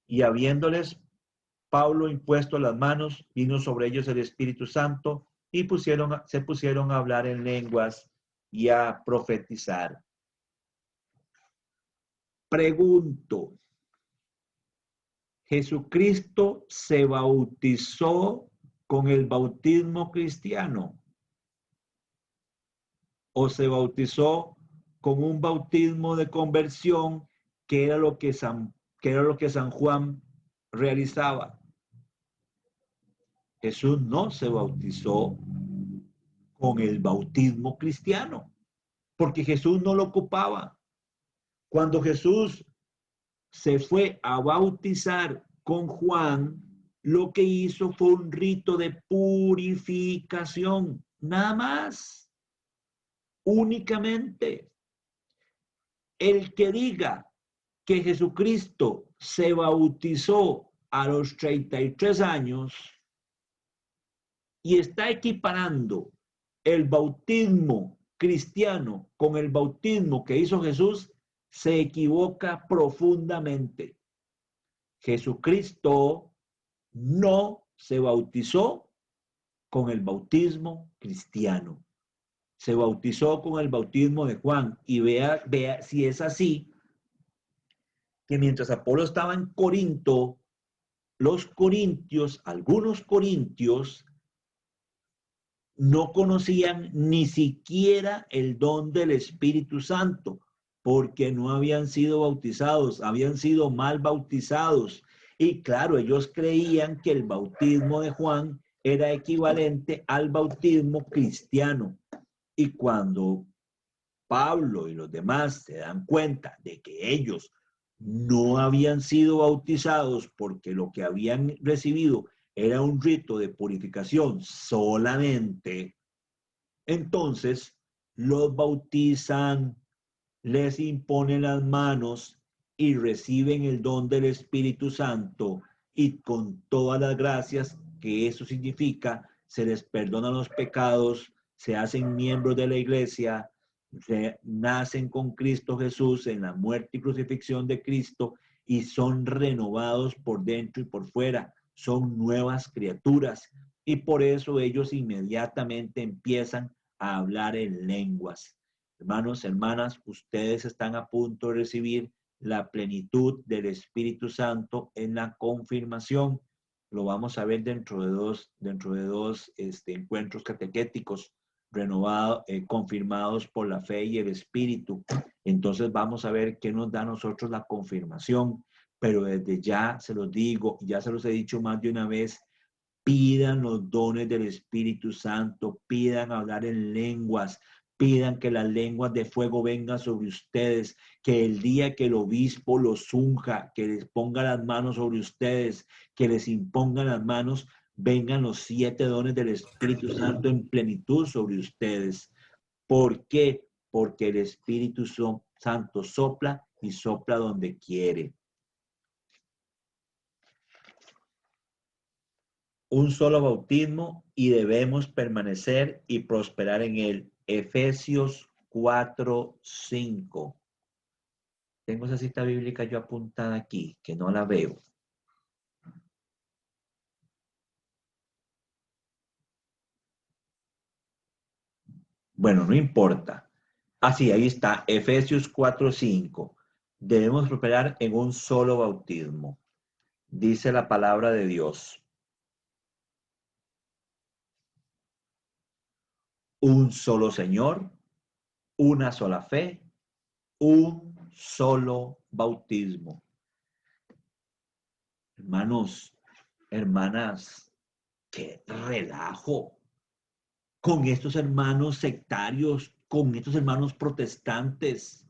y habiéndoles Pablo impuesto las manos, vino sobre ellos el Espíritu Santo y se pusieron a hablar en lenguas y a profetizar. Pregunto, ¿Jesucristo se bautizó con el bautismo cristiano o se bautizó con un bautismo de conversión que era lo que San Juan realizaba? Jesús no se bautizó con el bautismo cristiano, porque Jesús no lo ocupaba. Cuando Jesús se fue a bautizar con Juan, lo que hizo fue un rito de purificación, nada más, únicamente. El que diga que Jesucristo se bautizó a los 33 años y está equiparando el bautismo cristiano con el bautismo que hizo Jesús, se equivoca profundamente. Jesucristo no se bautizó con el bautismo cristiano. Se bautizó con el bautismo de Juan. Y vea si es así, que mientras Apolo estaba en Corinto, los corintios, algunos corintios, no conocían ni siquiera el don del Espíritu Santo, porque no habían sido bautizados, habían sido mal bautizados. Y claro, ellos creían que el bautismo de Juan era equivalente al bautismo cristiano. Y cuando Pablo y los demás se dan cuenta de que ellos no habían sido bautizados porque lo que habían recibido era un rito de purificación solamente, entonces los bautizan, les imponen las manos y reciben el don del Espíritu Santo, y con todas las gracias que eso significa, se les perdonan los pecados, se hacen miembros de la iglesia, se nacen con Cristo Jesús en la muerte y crucifixión de Cristo y son renovados por dentro y por fuera, son nuevas criaturas, y por eso ellos inmediatamente empiezan a hablar en lenguas. Hermanos, hermanas, ustedes están a punto de recibir la plenitud del Espíritu Santo en la confirmación. Lo vamos a ver dentro de dos encuentros catequéticos renovados, confirmados por la fe y el Espíritu. Entonces vamos a ver qué nos da a nosotros la confirmación. Pero desde ya se los digo, ya se los he dicho más de una vez, pidan los dones del Espíritu Santo, pidan hablar en lenguas, pidan que las lenguas de fuego vengan sobre ustedes, que el día que el obispo los unja, que les ponga las manos sobre ustedes, que les imponga las manos, vengan los 7 dones del Espíritu Santo en plenitud sobre ustedes. ¿Por qué? Porque el Espíritu Santo sopla y sopla donde quiere. Un solo bautismo y debemos permanecer y prosperar en él. Efesios 4:5. Tengo esa cita bíblica yo apuntada aquí, que no la veo. Bueno, no importa. Así, ahí está, Efesios 4:5. Debemos prosperar en un solo bautismo. Dice la palabra de Dios. Un solo Señor, una sola fe, un solo bautismo. Hermanos, hermanas, qué relajo con estos hermanos sectarios, con estos hermanos protestantes.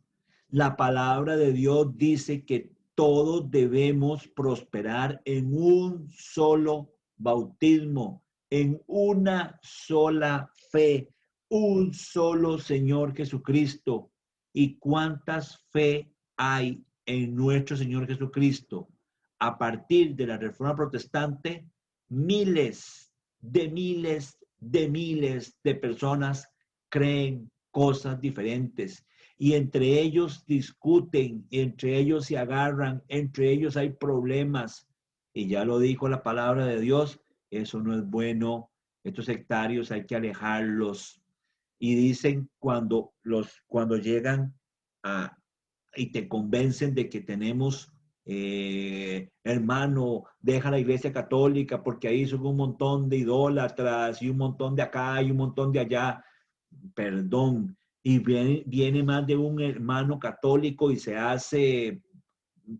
La palabra de Dios dice que todos debemos prosperar en un solo bautismo, en una sola fe, un solo Señor Jesucristo. ¿Y cuántas fe hay en nuestro Señor Jesucristo? A partir de la Reforma Protestante, miles de personas creen cosas diferentes y entre ellos discuten, entre ellos se agarran, entre ellos hay problemas. Y ya lo dijo la palabra de Dios, eso no es bueno. Estos sectarios hay que alejarlos. Y dicen cuando llegan a, y te convencen de que tenemos, hermano, deja la iglesia católica porque ahí son un montón de idólatras y un montón de acá y un montón de allá. Perdón, y viene más de un hermano católico y se hace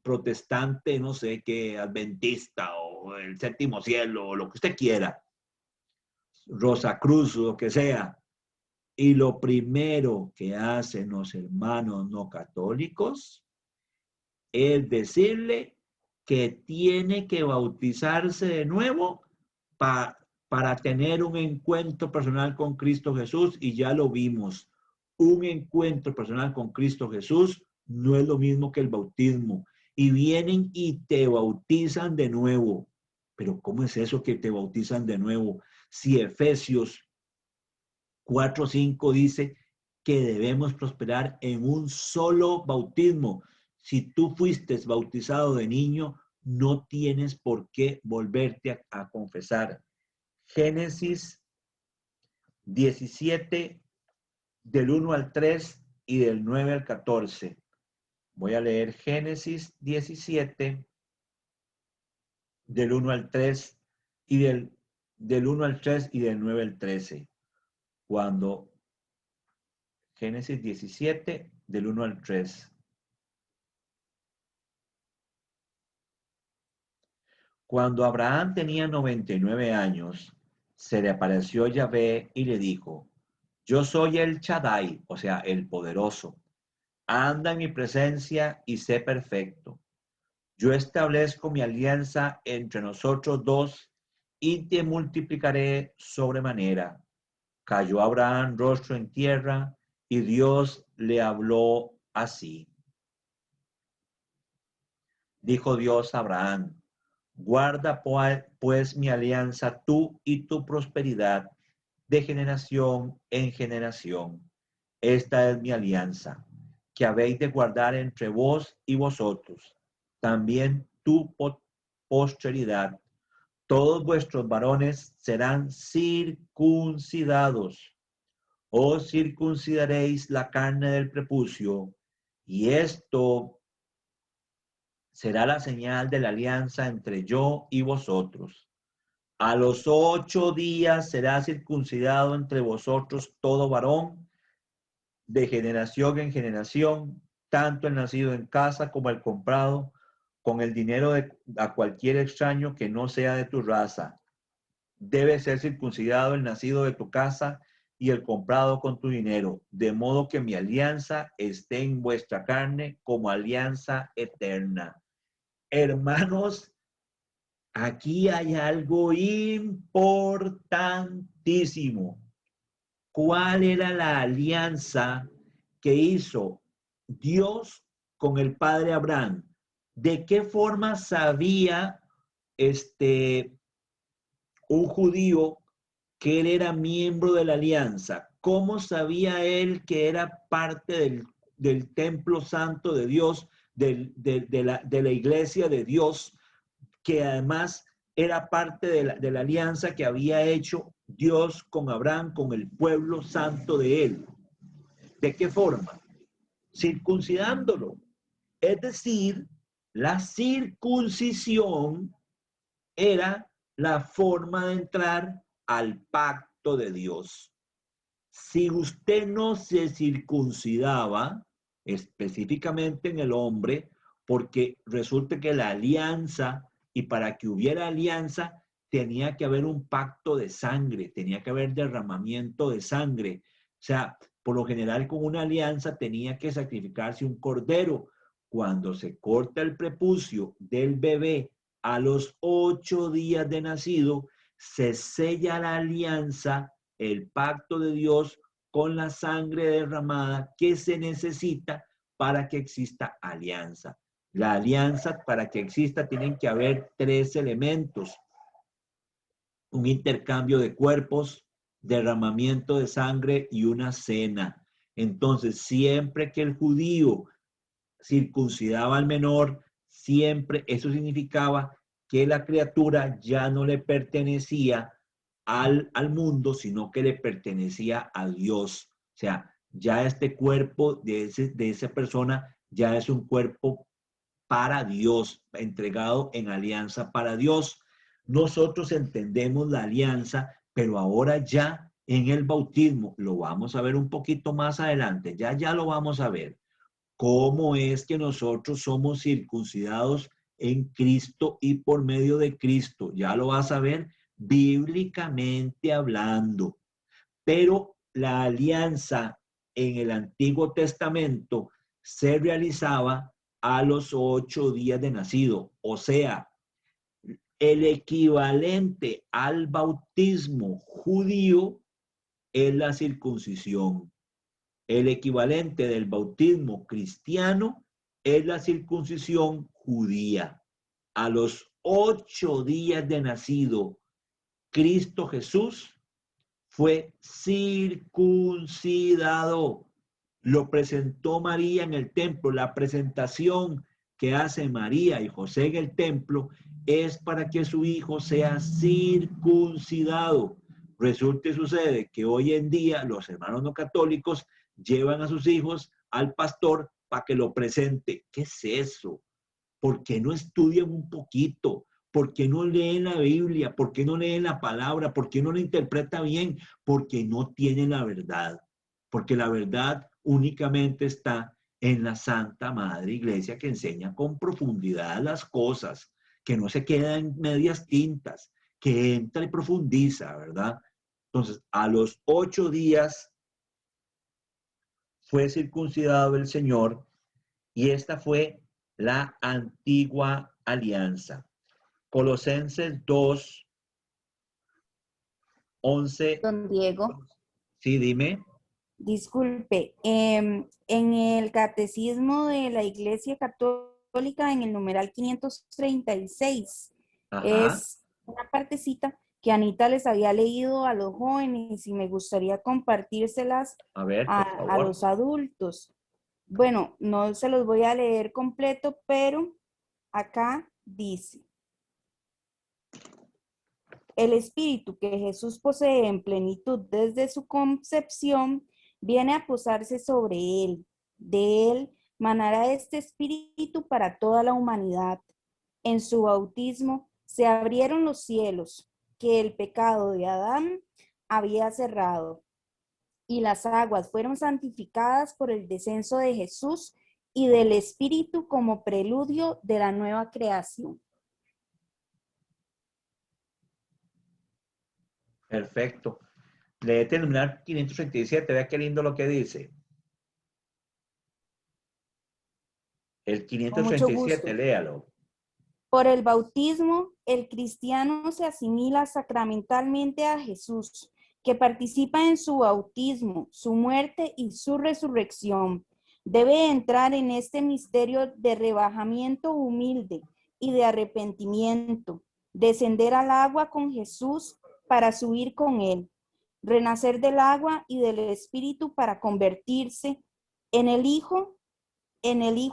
protestante, no sé qué, adventista o el séptimo cielo o lo que usted quiera, Rosacruz o lo que sea. Y lo primero que hacen los hermanos no católicos es decirle que tiene que bautizarse de nuevo para tener un encuentro personal con Cristo Jesús, y ya lo vimos. Un encuentro personal con Cristo Jesús no es lo mismo que el bautismo. Y vienen y te bautizan de nuevo. Pero ¿cómo es eso que te bautizan de nuevo? Si Efesios 4:5 dice que debemos prosperar en un solo bautismo. Si tú fuiste bautizado de niño, no tienes por qué volverte a confesar. Génesis 17, del 1 al 3 y del 9 al 14. Voy a leer Génesis 17, del 1 al 3 y del 1 al 3 y del 9 al 13. Cuando Génesis 17, del 1 al 3. Cuando Abraham tenía 99 años, se le apareció Yahvé y le dijo: Yo soy el Shaddai, o sea, el poderoso. Anda en mi presencia y sé perfecto. Yo establezco mi alianza entre nosotros dos y te multiplicaré sobremanera. Cayó Abraham rostro en tierra y Dios le habló así. Dijo Dios a Abraham: Guarda pues mi alianza tú y tu prosperidad de generación en generación. Esta es mi alianza, que habéis de guardar entre vos y vosotros, también tu posteridad. Todos vuestros varones serán circuncidados. Os circuncidaréis la carne del prepucio, y esto será la señal de la alianza entre yo y vosotros. A los 8 días será circuncidado entre vosotros todo varón de generación en generación, tanto el nacido en casa como el comprado, con el dinero a cualquier extraño que no sea de tu raza. Debe ser circuncidado el nacido de tu casa y el comprado con tu dinero, de modo que mi alianza esté en vuestra carne como alianza eterna. Hermanos, aquí hay algo importantísimo. ¿Cuál era la alianza que hizo Dios con el padre Abraham? ¿De qué forma sabía un judío que él era miembro de la alianza? ¿Cómo sabía él que era parte del templo santo de Dios, de la iglesia de Dios, que además era parte de la alianza que había hecho Dios con Abraham, con el pueblo santo de él? ¿De qué forma? Circuncidándolo. Es decir, la circuncisión era la forma de entrar al pacto de Dios. Si usted no se circuncidaba, específicamente en el hombre, porque resulta que la alianza, y para que hubiera alianza, tenía que haber un pacto de sangre, tenía que haber derramamiento de sangre. O sea, por lo general con una alianza tenía que sacrificarse un cordero. Cuando se corta el prepucio del bebé a los 8 días de nacido, se sella la alianza, el pacto de Dios con la sangre derramada que se necesita para que exista alianza. La alianza, para que exista, tienen que haber 3 elementos: un intercambio de cuerpos, derramamiento de sangre y una cena. Entonces, siempre que el judío circuncidaba al menor, siempre eso significaba que la criatura ya no le pertenecía al mundo, sino que le pertenecía a Dios. O sea, ya este cuerpo de esa persona ya es un cuerpo para Dios, entregado en alianza para Dios. Nosotros entendemos la alianza, pero ahora ya en el bautismo, lo vamos a ver un poquito más adelante, ya lo vamos a ver, cómo es que nosotros somos circuncidados en Cristo y por medio de Cristo. Ya lo vas a ver bíblicamente hablando. Pero la alianza en el Antiguo Testamento se realizaba a los 8 días de nacido. O sea, el equivalente al bautismo judío es la circuncisión. El equivalente del bautismo cristiano es la circuncisión judía. A los 8 días de nacido, Cristo Jesús fue circuncidado. Lo presentó María en el templo. La presentación que hace María y José en el templo es para que su hijo sea circuncidado. Resulta y sucede que hoy en día los hermanos no católicos llevan a sus hijos al pastor para que lo presente. ¿Qué es eso? ¿Por qué no estudian un poquito? ¿Por qué no leen la Biblia? ¿Por qué no leen la palabra? ¿Por qué no la interpreta bien? Porque no tienen la verdad. Porque la verdad únicamente está en la Santa Madre Iglesia, que enseña con profundidad las cosas, que no se queda en medias tintas, que entra y profundiza, ¿verdad? Entonces, a los 8 días fue circuncidado el Señor, y esta fue la antigua alianza. Colosenses 2, 11. Don Diego, Sí, dime. disculpe, en el Catecismo de la Iglesia Católica, en el numeral 536, Ajá. es una partecita que Anita les había leído a los jóvenes y me gustaría compartírselas A ver, por a favor. los adultos. Bueno, no se los voy a leer completo, pero acá dice: el espíritu que Jesús posee en plenitud desde su concepción viene a posarse sobre él. De él manará este espíritu para toda la humanidad. En su bautismo se abrieron los cielos que el pecado de Adán había cerrado, y las aguas fueron santificadas por el descenso de Jesús y del Espíritu como preludio de la nueva creación. Perfecto. Léete el numeral 537. Vea qué lindo lo que dice. El Con mucho 537, gusto. léalo. Por el bautismo, el cristiano se asimila sacramentalmente a Jesús, que participa en su bautismo, su muerte y su resurrección. Debe entrar en este misterio de rebajamiento humilde y de arrepentimiento, descender al agua con Jesús para subir con él, renacer del agua y del Espíritu para convertirse en el Hijo,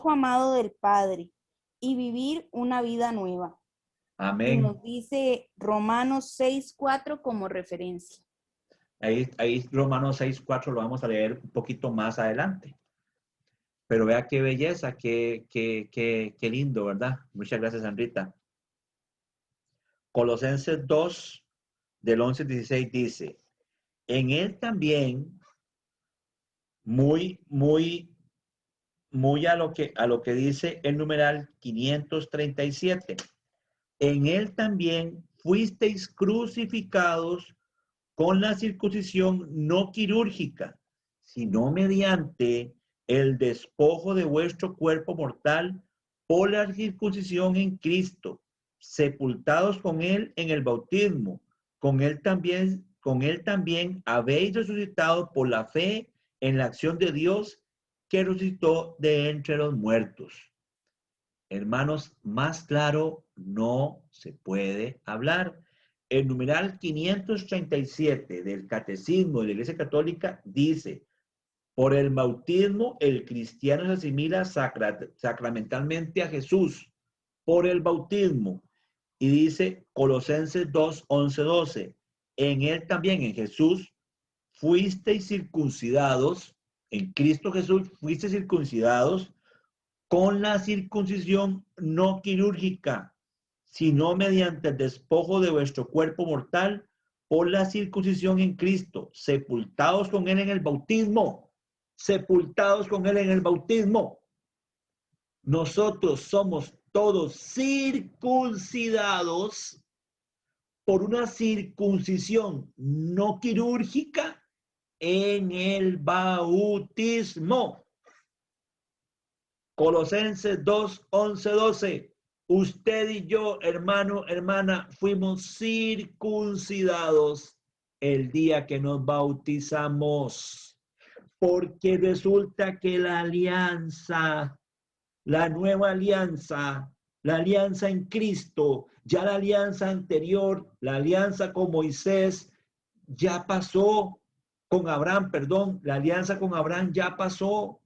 amado del Padre, y vivir una vida nueva. Y Amén. nos dice Romanos 6:4 como referencia. Ahí Romanos 6:4 lo vamos a leer un poquito más adelante. Pero vea qué belleza, qué lindo, ¿verdad? Muchas gracias, Andrita. Colosenses 2, del 11 al 16 dice: en él también, muy muy a lo que dice el numeral 537. En él también fuisteis crucificados con la circuncisión no quirúrgica, sino mediante el despojo de vuestro cuerpo mortal por la circuncisión en Cristo, sepultados con él en el bautismo, con él también habéis resucitado por la fe en la acción de Dios que resucitó de entre los muertos. Hermanos, más claro no se puede hablar. El numeral 537 del Catecismo de la Iglesia Católica dice: por el bautismo el cristiano se asimila sacramentalmente a Jesús. Por el bautismo. Y dice Colosenses 2, 11, 12. En él también, en Jesús, fuisteis circuncidados. En Cristo Jesús fuisteis circuncidados con la circuncisión no quirúrgica, sino mediante el despojo de vuestro cuerpo mortal por la circuncisión en Cristo, sepultados con él en el bautismo, sepultados con él en el bautismo. Nosotros somos todos circuncidados por una circuncisión no quirúrgica en el bautismo. Colosenses 2, 11, 12. Usted y yo, hermano, hermana, fuimos circuncidados el día que nos bautizamos. Porque resulta que la alianza, la nueva alianza, la alianza en Cristo, ya la alianza anterior, la alianza con Moisés, ya pasó con Abraham, perdón, la alianza con Abraham ya pasó.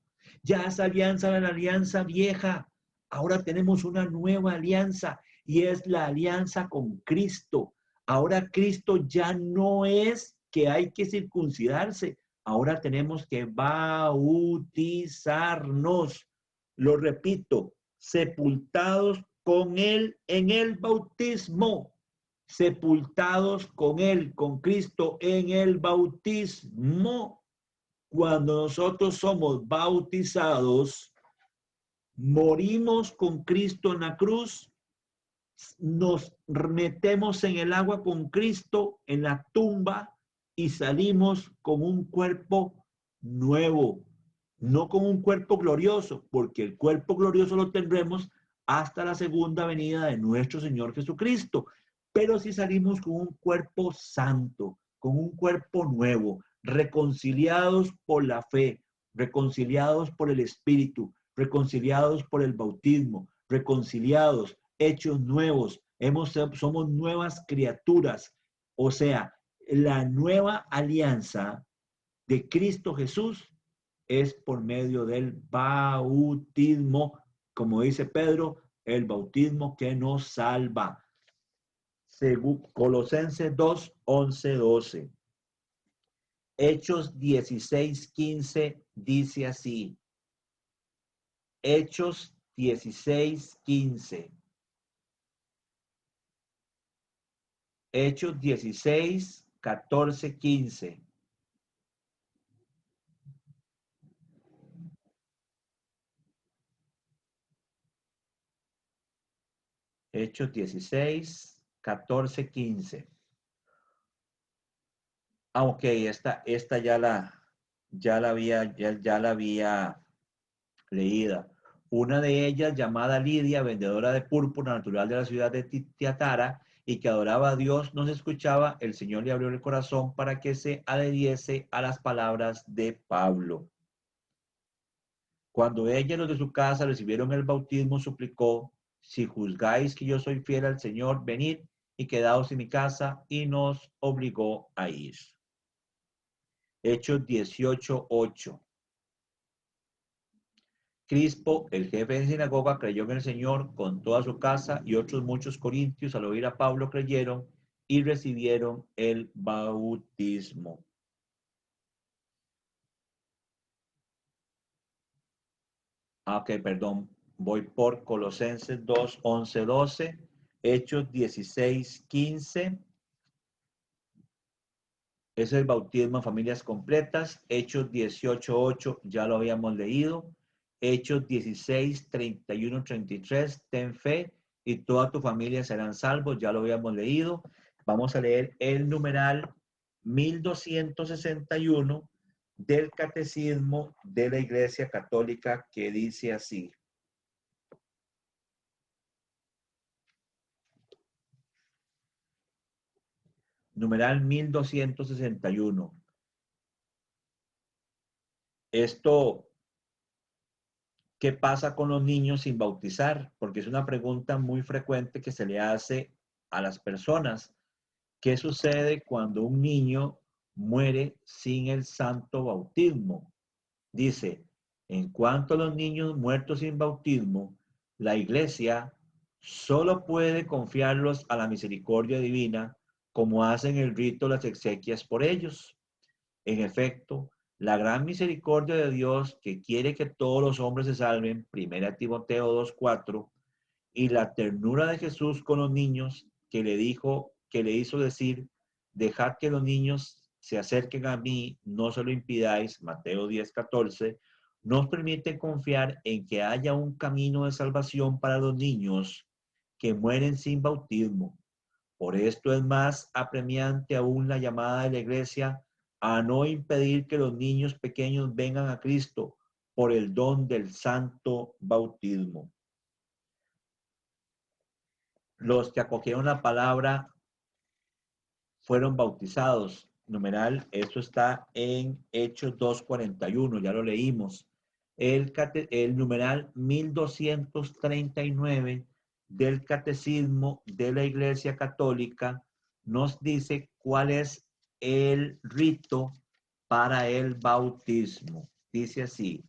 Ya esa alianza era la alianza vieja. Ahora tenemos una nueva alianza y es la alianza con Cristo. Ahora Cristo ya no es que hay que circuncidarse. Ahora tenemos que bautizarnos. Lo repito, sepultados con él en el bautismo. Sepultados con él, con Cristo en el bautismo. Cuando nosotros somos bautizados, morimos con Cristo en la cruz, nos metemos en el agua con Cristo en la tumba y salimos con un cuerpo nuevo, no con un cuerpo glorioso, porque el cuerpo glorioso lo tendremos hasta la segunda venida de nuestro Señor Jesucristo. Pero si salimos con un cuerpo santo, con un cuerpo nuevo, reconciliados por la fe, reconciliados por el Espíritu, reconciliados por el bautismo, reconciliados, hechos nuevos, somos nuevas criaturas. O sea, la nueva alianza de Cristo Jesús es por medio del bautismo, como dice Pedro, el bautismo que nos salva. Según Colosenses 2, 11, 12. Hechos 16, 15 dice así. Hechos 16, 15. Hechos 16, 14, 15. Hechos 16, 14, 15. Aunque esta ya la había leída. Una de ellas, llamada Lidia, vendedora de púrpura, natural de la ciudad de Tiatara, y que adoraba a Dios, nos escuchaba. El Señor le abrió el corazón para que se adhiriese a las palabras de Pablo. Cuando ella y los de su casa recibieron el bautismo, suplicó: si juzgáis que yo soy fiel al Señor, venid y quedaos en mi casa, y nos obligó a ir. Hechos 18, 8. Crispo, el jefe de sinagoga, creyó en el Señor con toda su casa, y otros muchos corintios al oír a Pablo creyeron y recibieron el bautismo. Ok, perdón. Voy por Colosenses 2, 11, 12. Hechos 16, 15. Es el bautismo en familias completas. Hechos 18, 8, ya lo habíamos leído. Hechos 16, 31, 33. Ten fe y toda tu familia serán salvos. Ya lo habíamos leído. Vamos a leer el numeral 1261 del Catecismo de la Iglesia Católica, que dice así. Numeral 1261. Esto, ¿qué pasa con los niños sin bautizar? Porque es una pregunta muy frecuente que se le hace a las personas. ¿Qué sucede cuando un niño muere sin el santo bautismo? Dice, en cuanto a los niños muertos sin bautismo, la Iglesia solo puede confiarlos a la misericordia divina, como hacen el rito de las exequias por ellos. En efecto, la gran misericordia de Dios, que quiere que todos los hombres se salven, 1 Timoteo 2:4, y la ternura de Jesús con los niños, que le hizo decir, dejad que los niños se acerquen a mí, no se lo impidáis, Mateo 10:14, nos permite confiar en que haya un camino de salvación para los niños que mueren sin bautismo. Por esto es más apremiante aún la llamada de la Iglesia a no impedir que los niños pequeños vengan a Cristo por el don del santo bautismo. Los que acogieron la palabra fueron bautizados. Numeral, esto está en Hechos 2:41, ya lo leímos. El numeral 1239 del Catecismo de la Iglesia Católica nos dice cuál es el rito para el bautismo. Dice así: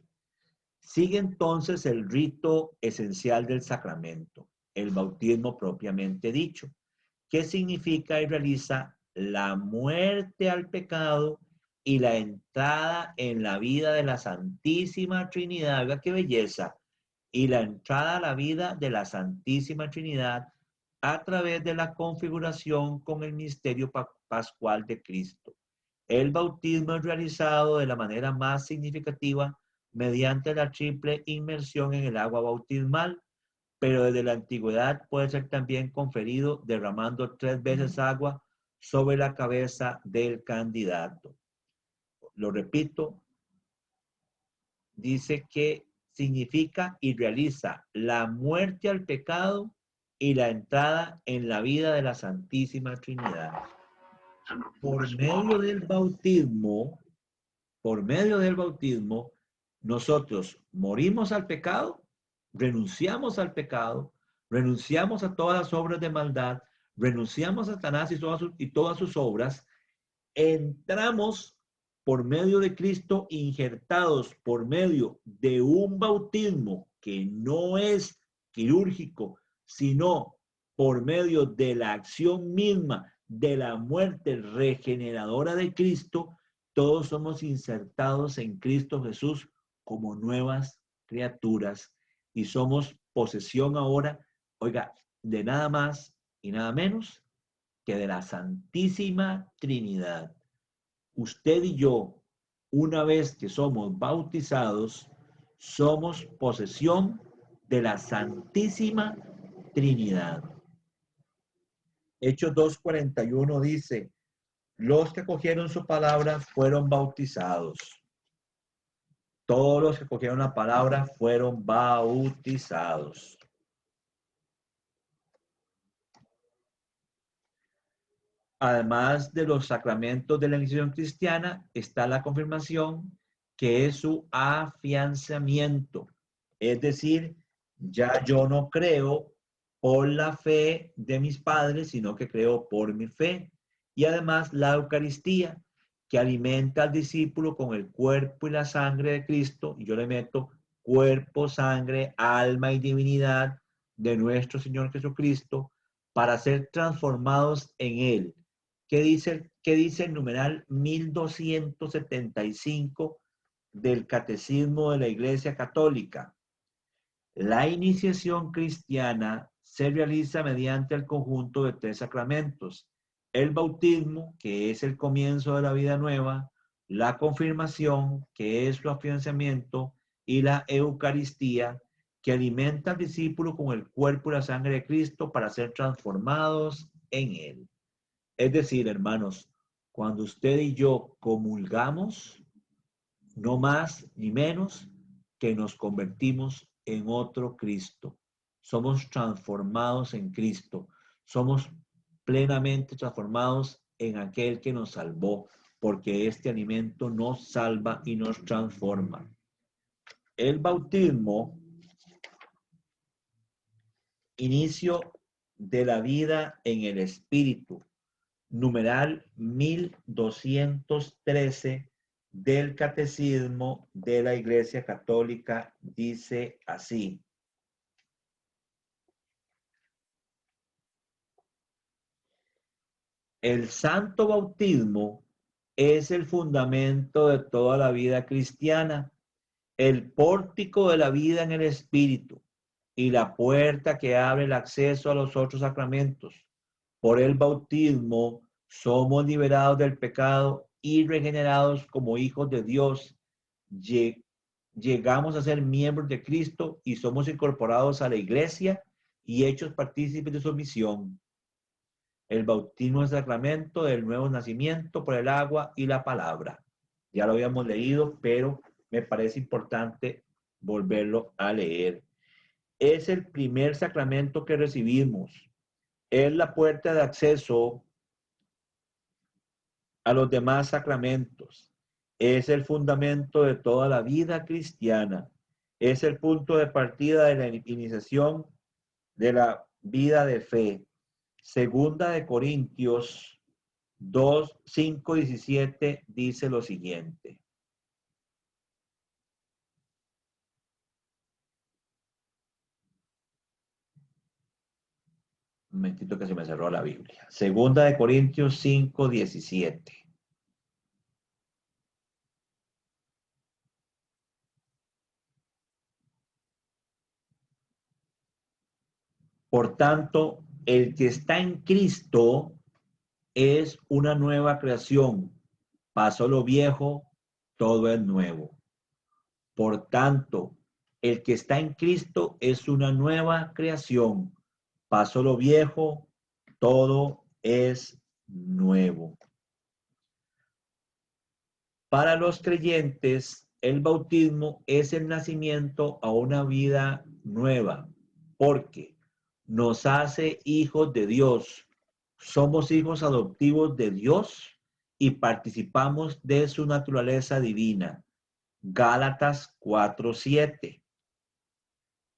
sigue entonces el rito esencial del sacramento, el bautismo propiamente dicho, que significa y realiza la muerte al pecado y la entrada en la vida de la Santísima Trinidad. Vea qué belleza. Y la entrada a la vida de la Santísima Trinidad a través de la configuración con el misterio pascual de Cristo. El bautismo es realizado de la manera más significativa mediante la triple inmersión en el agua bautismal, pero desde la antigüedad puede ser también conferido derramando 3 veces agua sobre la cabeza del candidato. Lo repito, dice que significa y realiza la muerte al pecado y la entrada en la vida de la Santísima Trinidad. Por medio del bautismo, nosotros morimos al pecado, renunciamos al pecado, renunciamos a todas las obras de maldad, renunciamos a Satanás y todas sus obras, entramos por medio de Cristo, injertados por medio de un bautismo que no es quirúrgico, sino por medio de la acción misma de la muerte regeneradora de Cristo. Todos somos insertados en Cristo Jesús como nuevas criaturas y somos posesión ahora, oiga, de nada más y nada menos que de la Santísima Trinidad. Usted y yo, una vez que somos bautizados, somos posesión de la Santísima Trinidad. Hechos 2:41 dice, los que acogieron su palabra fueron bautizados. Todos los que acogieron la palabra fueron bautizados. Además de los sacramentos de la iniciación cristiana, está la confirmación, que es su afianzamiento. Es decir, ya yo no creo por la fe de mis padres, sino que creo por mi fe. Y además la Eucaristía, que alimenta al discípulo con el cuerpo y la sangre de Cristo. Y yo le meto cuerpo, sangre, alma y divinidad de nuestro Señor Jesucristo para ser transformados en Él. ¿Qué dice el numeral 1275 del Catecismo de la Iglesia Católica? La iniciación cristiana se realiza mediante el conjunto de 3 sacramentos: el bautismo, que es el comienzo de la vida nueva; la confirmación, que es su afianzamiento; y la Eucaristía, que alimenta al discípulo con el cuerpo y la sangre de Cristo para ser transformados en él. Es decir, hermanos, cuando usted y yo comulgamos, no más ni menos que nos convertimos en otro Cristo. Somos transformados en Cristo. Somos plenamente transformados en aquel que nos salvó, porque este alimento nos salva y nos transforma. El bautismo, inicio de la vida en el Espíritu, numeral 1213 del Catecismo de la Iglesia Católica, dice así: el santo bautismo es el fundamento de toda la vida cristiana, el pórtico de la vida en el Espíritu y la puerta que abre el acceso a los otros sacramentos. Por el bautismo somos liberados del pecado y regenerados como hijos de Dios. Llegamos a ser miembros de Cristo y somos incorporados a la iglesia y hechos partícipes de su misión. El bautismo es el sacramento del nuevo nacimiento por el agua y la palabra. Ya lo habíamos leído, pero me parece importante volverlo a leer. Es el primer sacramento que recibimos. Es la puerta de acceso a los demás sacramentos. Es el fundamento de toda la vida cristiana. Es el punto de partida de la iniciación de la vida de fe. Segunda de Corintios 2, 5, 17 dice lo siguiente. Un momentito que se me cerró la Biblia. Segunda de Corintios 5, 17. Por tanto, el que está en Cristo es una nueva creación. Pasó lo viejo, todo es nuevo. Por tanto, el que está en Cristo es una nueva creación. Pasó lo viejo, todo es nuevo. Para los creyentes, el bautismo es el nacimiento a una vida nueva, porque nos hace hijos de Dios. Somos hijos adoptivos de Dios y participamos de su naturaleza divina. Gálatas 4:7.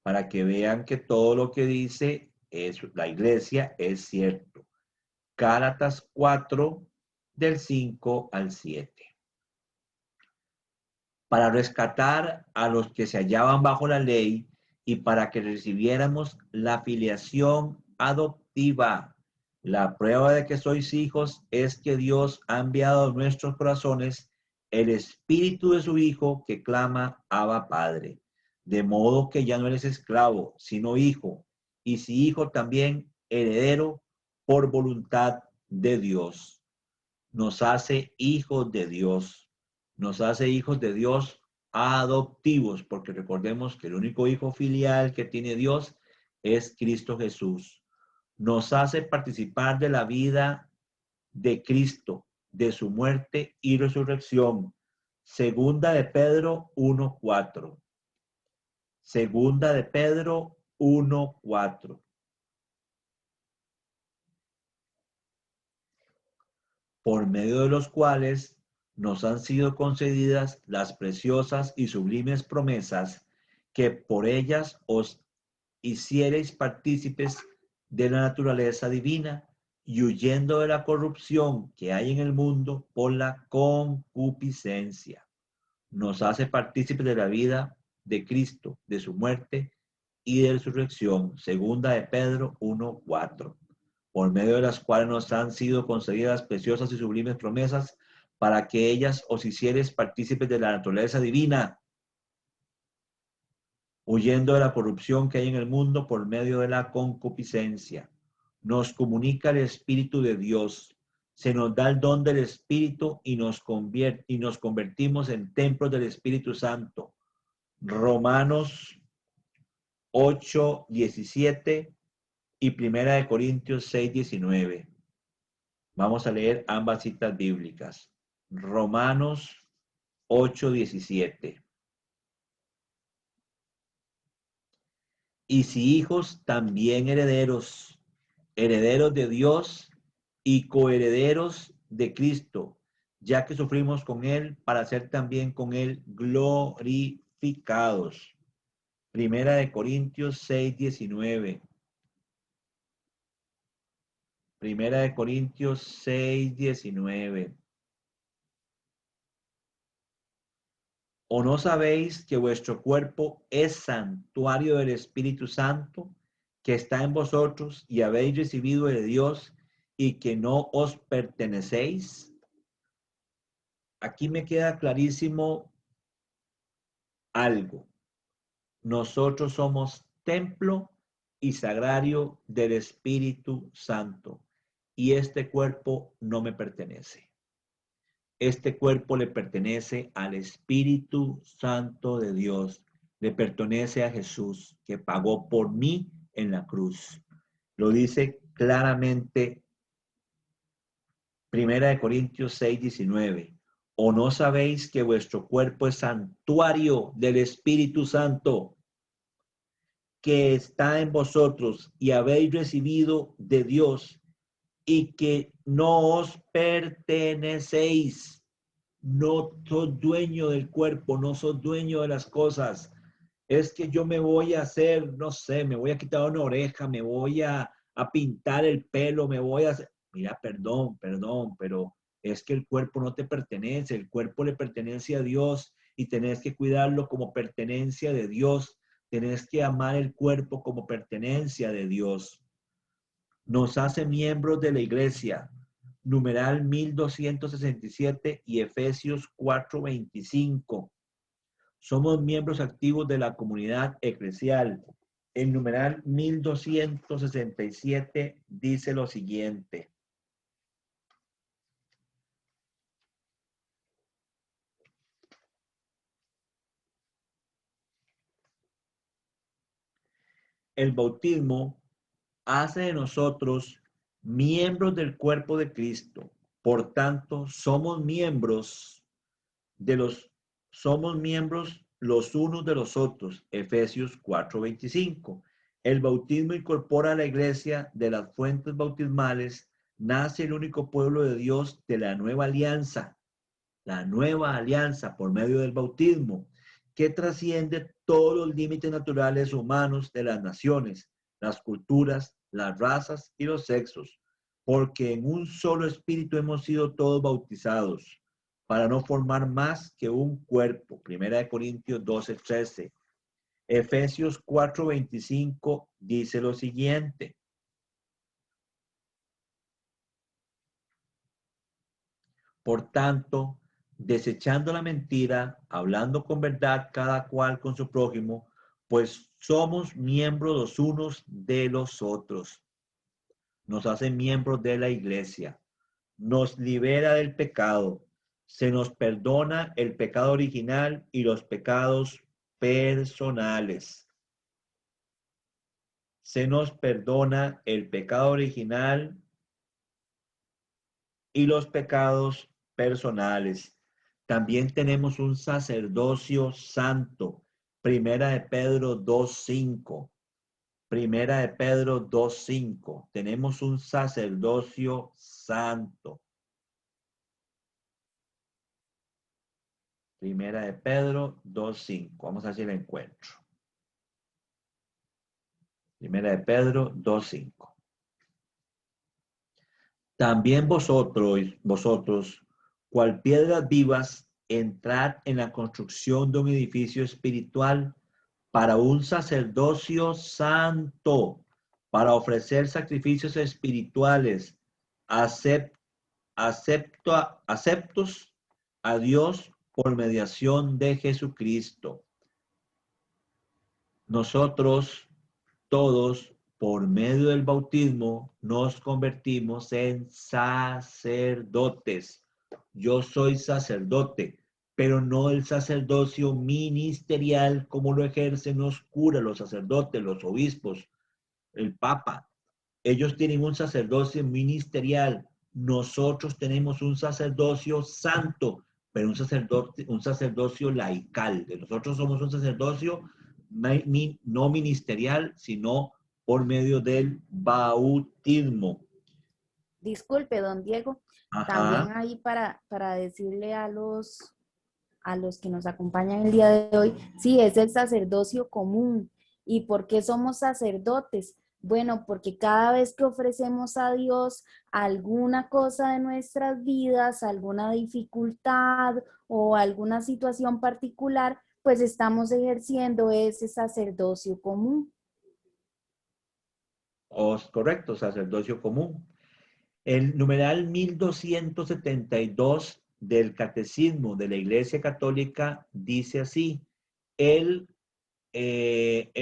Para que vean que todo lo que dice la iglesia es cierto. Gálatas 4, del 5 al 7. Para rescatar a los que se hallaban bajo la ley y para que recibiéramos la filiación adoptiva. La prueba de que sois hijos es que Dios ha enviado a nuestros corazones el espíritu de su Hijo que clama, Abba Padre. De modo que ya no eres esclavo, sino hijo, y si hijo también heredero por voluntad de Dios. Nos hace hijos de Dios. Nos hace hijos de Dios adoptivos, porque recordemos que el único hijo filial que tiene Dios es Cristo Jesús. Nos hace participar de la vida de Cristo, de su muerte y resurrección. Segunda de Pedro 1:4. Segunda de Pedro 1:4. Por medio de los cuales nos han sido concedidas las preciosas y sublimes promesas, que por ellas os hiciereis partícipes de la naturaleza divina y huyendo de la corrupción que hay en el mundo por la concupiscencia. Nos hace partícipes de la vida de Cristo, de su muerte y de resurrección. Segunda de Pedro 1:4. Por medio de las cuales nos han sido concedidas preciosas y sublimes promesas, para que ellas os hiciereis partícipes de la naturaleza divina, huyendo de la corrupción que hay en el mundo por medio de la concupiscencia. Nos comunica el Espíritu de Dios. Se nos da el don del Espíritu y nos convertimos en templos del Espíritu Santo. Romanos 8:17 y Primera de Corintios 6:19. Vamos a leer ambas citas bíblicas. Romanos 8:17. Y si hijos, también herederos, herederos de Dios y coherederos de Cristo, ya que sufrimos con Él para ser también con Él glorificados. Primera de Corintios 6:19. Primera de Corintios 6:19. ¿O no sabéis que vuestro cuerpo es santuario del Espíritu Santo, que está en vosotros y habéis recibido de Dios y que no os pertenecéis? Aquí me queda clarísimo algo. Nosotros somos templo y sagrario del Espíritu Santo y este cuerpo no me pertenece. Este cuerpo le pertenece al Espíritu Santo de Dios, le pertenece a Jesús, que pagó por mí en la cruz. Lo dice claramente Primera de Corintios 6:19. ¿O no sabéis que vuestro cuerpo es santuario del Espíritu Santo, que está en vosotros y habéis recibido de Dios y que no os pertenecéis? No sos dueño del cuerpo, no sos dueño de las cosas. Es que yo me voy a hacer, no sé, me voy a quitar una oreja, me voy a pintar el pelo, me voy a hacer... Mira, perdón, pero es que el cuerpo no te pertenece, el cuerpo le pertenece a Dios y tenés que cuidarlo como pertenencia de Dios, tenés que amar el cuerpo como pertenencia de Dios. Nos hace miembros de la iglesia, numeral 1267 y Efesios 4:25. Somos miembros activos de la comunidad eclesial. El numeral 1267 dice lo siguiente. El bautismo hace de nosotros miembros del cuerpo de Cristo. Por tanto, somos miembros los unos de los otros. Efesios 4:25. El bautismo incorpora a la iglesia de las fuentes bautismales. Nace el único pueblo de Dios de la nueva alianza por medio del bautismo, que trasciende todos los límites naturales humanos de las naciones, las culturas, las razas y los sexos, porque en un solo espíritu hemos sido todos bautizados, para no formar más que un cuerpo. Primera de Corintios 12:13. Efesios 4:25 dice lo siguiente. Por tanto, desechando la mentira, hablando con verdad cada cual con su prójimo, pues somos miembros los unos de los otros. Nos hace miembros de la iglesia, nos libera del pecado, se nos perdona el pecado original y los pecados personales. Se nos perdona el pecado original y los pecados personales. También tenemos un sacerdocio santo. Primera de Pedro 2:5. Primera de Pedro 2:5. Tenemos un sacerdocio santo. Primera de Pedro 2:5. Vamos a ver si la encuentro. Primera de Pedro 2:5. También vosotros, cual piedras vivas, entrad en la construcción de un edificio espiritual para un sacerdocio santo, para ofrecer sacrificios espirituales aceptos a Dios por mediación de Jesucristo. Nosotros todos, por medio del bautismo, nos convertimos en sacerdotes. Yo soy sacerdote. pero no el sacerdocio ministerial como lo ejercen los curas, los sacerdotes, los obispos, el papa. Ellos tienen un sacerdocio ministerial. Nosotros tenemos un sacerdocio santo, pero un sacerdocio laical. Nosotros somos un sacerdocio no ministerial, sino por medio del bautismo. Disculpe, don Diego, también Ajá. ahí para decirle a los que nos acompañan el día de hoy, sí, es el sacerdocio común. ¿Y por qué somos sacerdotes? Bueno, porque cada vez que ofrecemos a Dios alguna cosa de nuestras vidas, alguna dificultad o alguna situación particular, pues estamos ejerciendo ese sacerdocio común. Correcto, sacerdocio común. El numeral 1272 del Catecismo de la Iglesia Católica dice así: el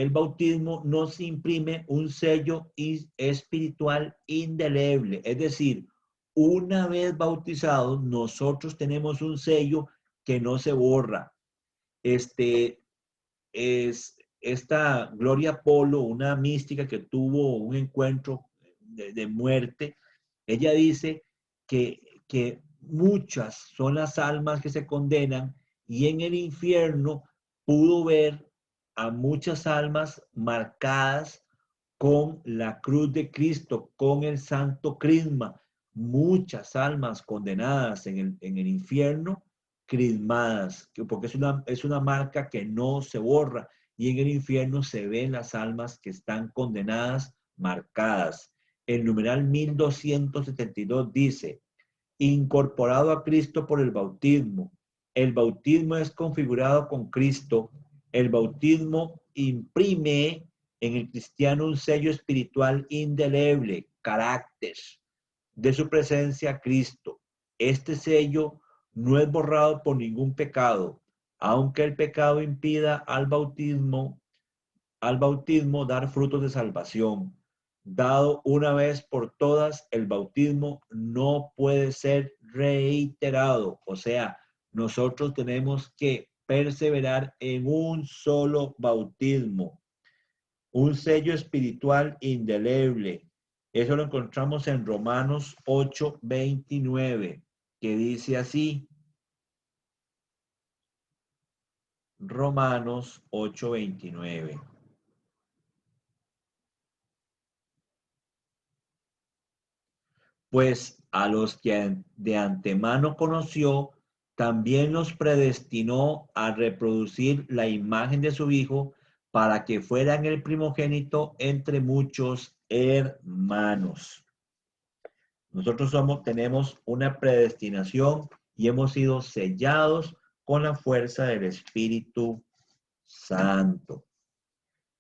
bautismo nos imprime un sello espiritual indeleble. Es decir, una vez bautizados, nosotros tenemos un sello que no se borra. Esta Gloria Polo, una mística que tuvo un encuentro de muerte, ella dice que muchas son las almas que se condenan, y en el infierno pudo ver a muchas almas marcadas con la cruz de Cristo, con el santo crisma. Muchas almas condenadas en el infierno, crismadas, porque es una marca que no se borra, y en el infierno se ven las almas que están condenadas, marcadas. El numeral 1272 dice: incorporado a Cristo por el bautismo. El bautismo es configurado con Cristo. El bautismo imprime en el cristiano un sello espiritual indeleble, carácter de su presencia a Cristo. Este sello no es borrado por ningún pecado, aunque el pecado impida al bautismo dar frutos de salvación. Dado una vez por todas, el bautismo no puede ser reiterado. O sea, nosotros tenemos que perseverar en un solo bautismo. Un sello espiritual indeleble. Eso lo encontramos en Romanos 8:29, que dice así. Romanos 8:29. Pues a los que de antemano conoció, también los predestinó a reproducir la imagen de su Hijo, para que fueran el primogénito entre muchos hermanos. Nosotros tenemos una predestinación y hemos sido sellados con la fuerza del Espíritu Santo.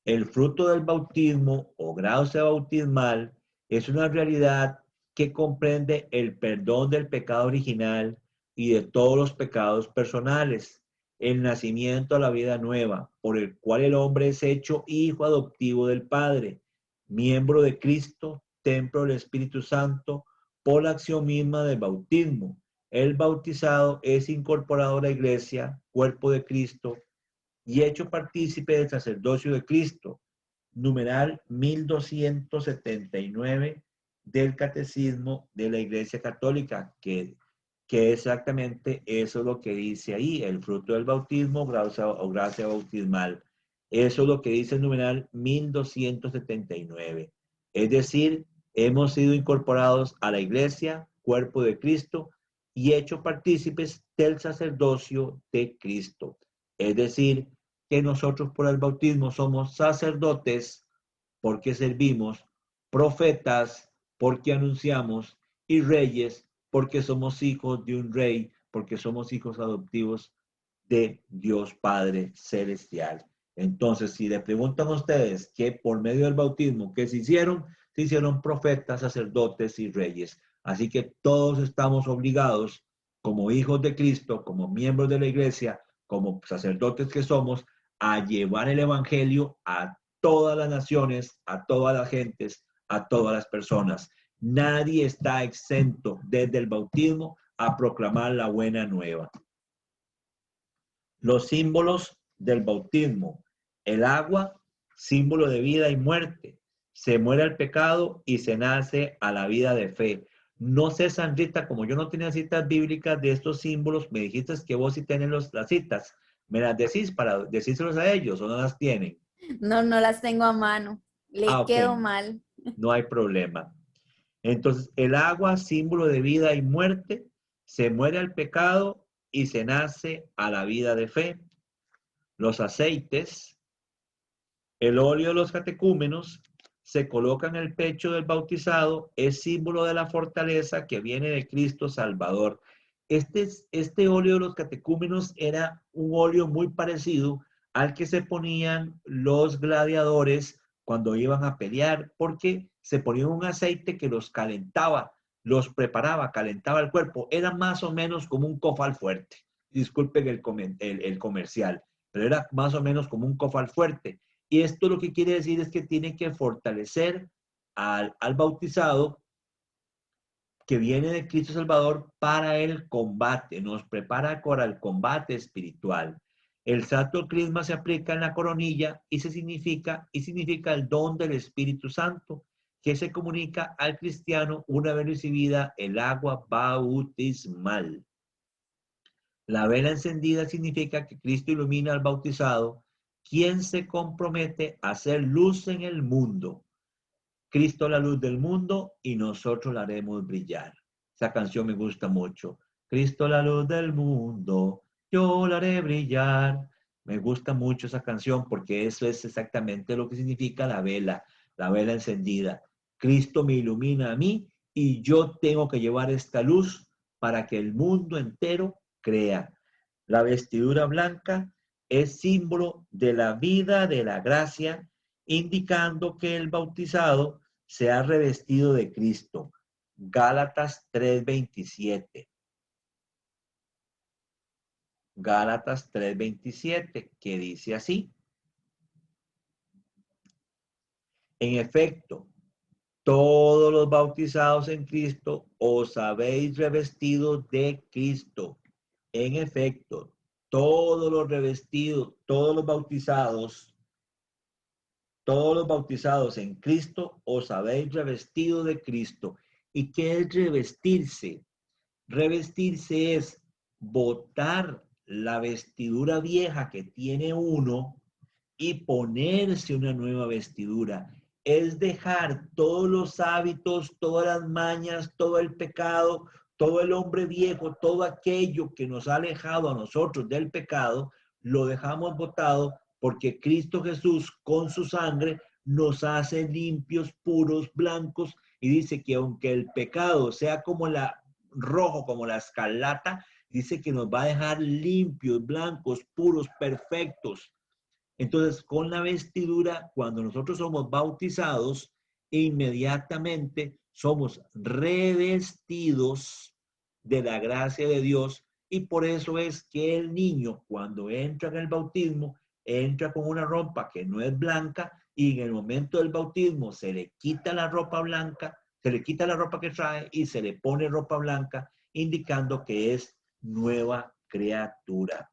El fruto del bautismo o gracia bautismal es una realidad que comprende el perdón del pecado original y de todos los pecados personales, el nacimiento a la vida nueva, por el cual el hombre es hecho hijo adoptivo del Padre, miembro de Cristo, templo del Espíritu Santo, por la acción misma del bautismo. El bautizado es incorporado a la iglesia, cuerpo de Cristo, y hecho partícipe del sacerdocio de Cristo. Numeral 1279 del Catecismo de la Iglesia Católica, que exactamente eso es lo que dice ahí: el fruto del bautismo gracia bautismal. Eso es lo que dice el numeral 1279. Es decir, hemos sido incorporados a la iglesia, cuerpo de Cristo, y hecho partícipes del sacerdocio de Cristo. Es decir, que nosotros por el bautismo somos sacerdotes porque servimos, profetas porque anunciamos, y reyes porque somos hijos de un rey, porque somos hijos adoptivos de Dios Padre Celestial. Entonces, si le preguntan a ustedes que por medio del bautismo, ¿qué se hicieron? Se hicieron profetas, sacerdotes y reyes. Así que todos estamos obligados, como hijos de Cristo, como miembros de la iglesia, como sacerdotes que somos, a llevar el evangelio a todas las naciones, a todas las gentes, a todas las personas. Nadie está exento desde el bautismo a proclamar la buena nueva. Los símbolos del bautismo. El agua, símbolo de vida y muerte. Se muere al pecado y se nace a la vida de fe. No sé, Sandrita, como yo no tenía citas bíblicas de estos símbolos, me dijiste que vos sí tenés las citas. ¿Me las decís para decírselos a ellos o no las tienen? No, no las tengo a mano. Le Ok, quedo mal. no hay problema. Entonces, el agua, símbolo de vida y muerte, se muere al pecado y se nace a la vida de fe. Los aceites, el óleo de los catecúmenos, se coloca en el pecho del bautizado, es símbolo de la fortaleza que viene de Cristo Salvador. Este óleo de los catecúmenos era un óleo muy parecido al que se ponían los gladiadores cuando iban a pelear, porque se ponía un aceite que los calentaba, los preparaba, calentaba el cuerpo. Era más o menos como un cofal fuerte. Disculpen el comercial, pero era más o menos como un cofal fuerte. Y esto lo que quiere decir es que tiene que fortalecer al bautizado que viene de Cristo Salvador para el combate, nos prepara para el combate espiritual. El Santo Crisma se aplica en la coronilla y significa el don del Espíritu Santo que se comunica al cristiano una vez recibida el agua bautismal. La vela encendida significa que Cristo ilumina al bautizado, quien se compromete a hacer luz en el mundo. Cristo la luz del mundo y nosotros la haremos brillar. Esa canción me gusta mucho. Cristo la luz del mundo, yo la haré brillar. Me gusta mucho esa canción porque eso es exactamente lo que significa la vela encendida. Cristo me ilumina a mí y yo tengo que llevar esta luz para que el mundo entero crea. La vestidura blanca es símbolo de la vida de la gracia, indicando que el bautizado se ha revestido de Cristo. Gálatas 3:27. Gálatas 3:27, que dice así. En efecto, todos los bautizados en Cristo os habéis revestido de Cristo. En efecto, todos los revestidos, todos los bautizados en Cristo os habéis revestido de Cristo. ¿Y qué es revestirse? Revestirse es botar la vestidura vieja que tiene uno y ponerse una nueva vestidura. Es dejar todos los hábitos, todas las mañas, todo el pecado, todo el hombre viejo, todo aquello que nos ha alejado a nosotros del pecado, lo dejamos botado porque Cristo Jesús con su sangre nos hace limpios, puros, blancos, y dice que aunque el pecado sea como rojo, como la escarlata, dice que nos va a dejar limpios, blancos, puros, perfectos. Entonces, con la vestidura, cuando nosotros somos bautizados, inmediatamente somos revestidos de la gracia de Dios, y por eso es que el niño, cuando entra en el bautismo, entra con una ropa que no es blanca, y en el momento del bautismo se le quita la ropa blanca, se le quita la ropa que trae y se le pone ropa blanca, indicando que es nueva criatura.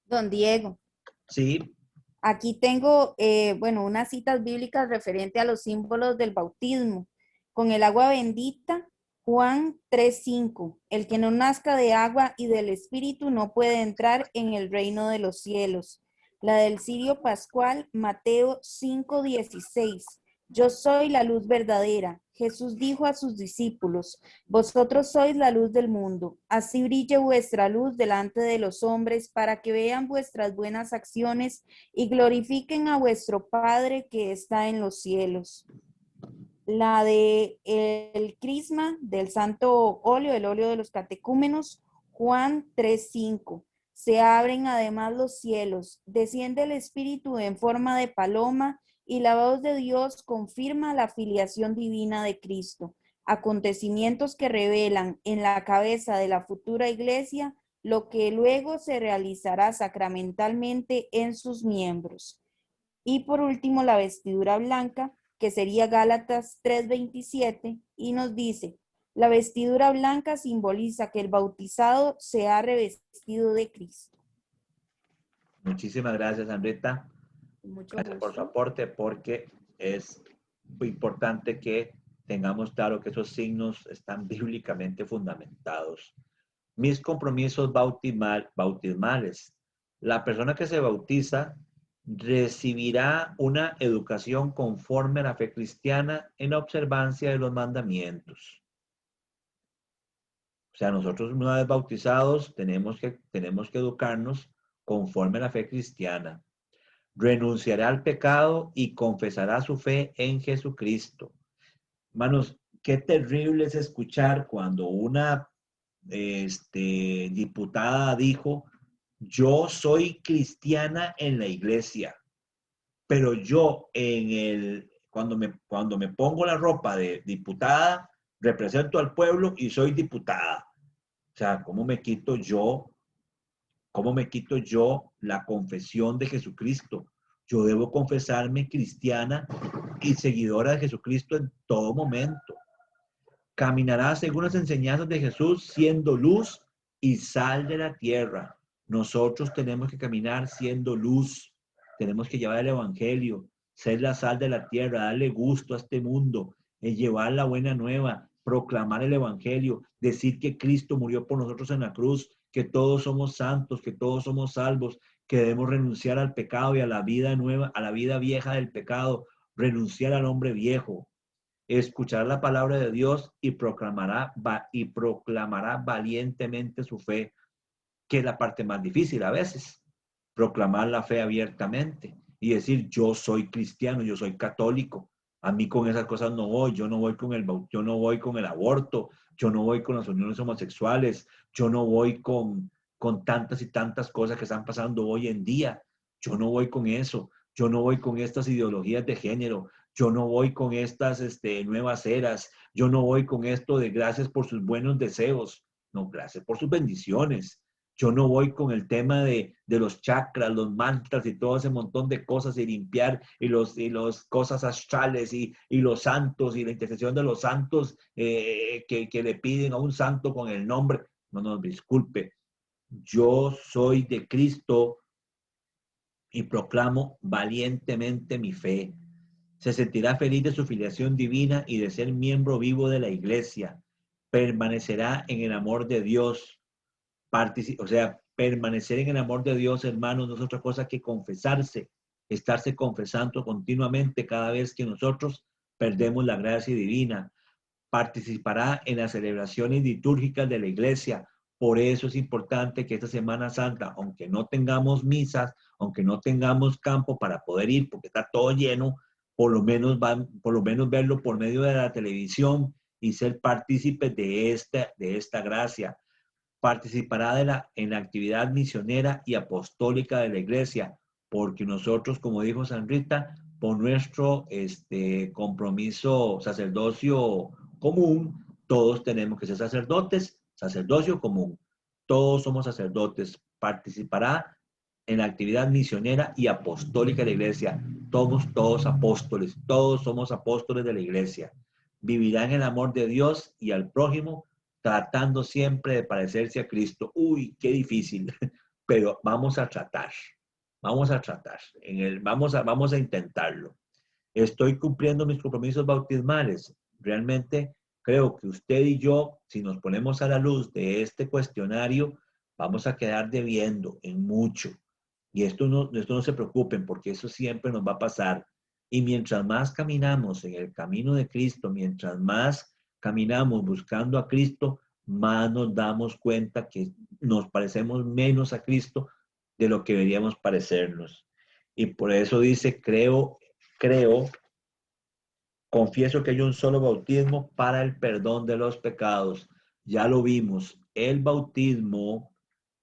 Don Diego, ¿Sí? aquí tengo, bueno, unas citas bíblicas referente a los símbolos del bautismo. Con el agua bendita, Juan 3:5. El que no nazca de agua y del Espíritu no puede entrar en el reino de los cielos. La del Cirio Pascual, Mateo 5:16. Yo soy la luz verdadera. Jesús dijo a sus discípulos, vosotros sois la luz del mundo. Así brille vuestra luz delante de los hombres para que vean vuestras buenas acciones y glorifiquen a vuestro Padre que está en los cielos. La de el crisma del santo óleo, el óleo de los catecúmenos, Juan 3:5. Se abren además los cielos, desciende el Espíritu en forma de paloma y la voz de Dios confirma la filiación divina de Cristo. Acontecimientos que revelan en la cabeza de la futura iglesia lo que luego se realizará sacramentalmente en sus miembros. Y por último, la vestidura blanca, que sería Gálatas 3:27, y nos dice, la vestidura blanca simboliza que el bautizado se ha revestido de Cristo. Muchísimas gracias, Sandrita. Mucho Gracias por su gusto. aporte, porque es muy importante que tengamos claro que esos signos están bíblicamente fundamentados. Mis compromisos bautismales. La persona que se bautiza recibirá una educación conforme a la fe cristiana en la observancia de los mandamientos. O sea, nosotros una vez bautizados tenemos que educarnos conforme a la fe cristiana. Renunciará al pecado y confesará su fe en Jesucristo. Hermanos, qué terrible es escuchar cuando una diputada dijo, yo soy cristiana en la iglesia, pero yo cuando me pongo la ropa de diputada, represento al pueblo y soy diputada. O sea, cómo me quito yo la confesión de Jesucristo? Yo debo confesarme cristiana y seguidora de Jesucristo en todo momento. Caminará según las enseñanzas de Jesús, siendo luz y sal de la tierra. Nosotros tenemos que caminar siendo luz. Tenemos que llevar el evangelio, ser la sal de la tierra, darle gusto a este mundo, llevar la buena nueva, proclamar el evangelio, decir que Cristo murió por nosotros en la cruz, que todos somos santos, que todos somos salvos, que debemos renunciar al pecado y a la vida nueva, a la vida vieja del pecado, renunciar al hombre viejo, escuchar la palabra de Dios y proclamará valientemente su fe, que es la parte más difícil a veces, proclamar la fe abiertamente y decir, yo soy cristiano, yo soy católico, a mí con esas cosas no voy, yo no voy con el aborto, yo no voy con las uniones homosexuales, yo no voy con tantas y tantas cosas que están pasando hoy en día, yo no voy con eso, yo no voy con estas ideologías de género, yo no voy con estas nuevas eras, yo no voy con esto de gracias por sus buenos deseos, no, gracias por sus bendiciones. Yo no voy con el tema de los chakras, los mantras y todo ese montón de cosas y limpiar y los cosas astrales y los santos y la intercesión de los santos que le piden a un santo con el nombre. No nos disculpe. Yo soy de Cristo y proclamo valientemente mi fe. Se sentirá feliz de su filiación divina y de ser miembro vivo de la iglesia. Permanecerá en el amor de Dios. O sea, permanecer en el amor de Dios, hermanos, no es otra cosa que confesarse, estarse confesando continuamente cada vez que nosotros perdemos la gracia divina. Participará en las celebraciones litúrgicas de la iglesia. Por eso es importante que esta Semana Santa, aunque no tengamos misas, aunque no tengamos campo para poder ir, porque está todo lleno, por lo menos verlo por medio de la televisión y ser partícipes de esta gracia. Participará en la actividad misionera y apostólica de la iglesia, porque nosotros, como dijo San Rita, por nuestro compromiso sacerdocio común, todos tenemos que ser sacerdotes, sacerdocio común, todos somos sacerdotes. Participará en la actividad misionera y apostólica de la iglesia, todos apóstoles, todos somos apóstoles de la iglesia. Vivirá en el amor de Dios y al prójimo, tratando siempre de parecerse a Cristo. Uy, qué difícil, pero vamos a tratar, vamos a intentarlo. Estoy cumpliendo mis compromisos bautismales. Realmente creo que usted y yo, si nos ponemos a la luz de este cuestionario, vamos a quedar debiendo en mucho. Y esto no se preocupen, porque eso siempre nos va a pasar. Y mientras más caminamos en el camino de Cristo, mientras más caminamos buscando a Cristo, más nos damos cuenta que nos parecemos menos a Cristo de lo que deberíamos parecernos. Y por eso dice, creo, confieso que hay un solo bautismo para el perdón de los pecados. Ya lo vimos, el bautismo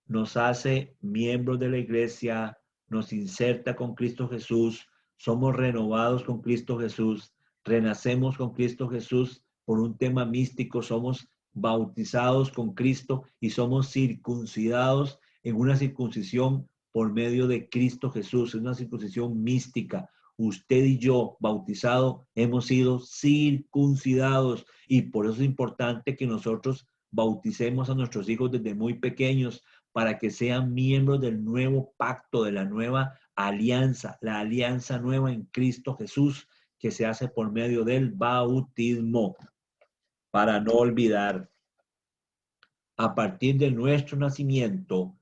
nos hace miembros de la iglesia, nos inserta con Cristo Jesús, somos renovados con Cristo Jesús, renacemos con Cristo Jesús por un tema místico, somos bautizados con Cristo y somos circuncidados en una circuncisión por medio de Cristo Jesús, es una circuncisión mística. Usted y yo, bautizados, hemos sido circuncidados y por eso es importante que nosotros bauticemos a nuestros hijos desde muy pequeños para que sean miembros del nuevo pacto, de la nueva alianza, la alianza nueva en Cristo Jesús, que se hace por medio del bautismo. Para no olvidar, a partir de nuestro nacimiento,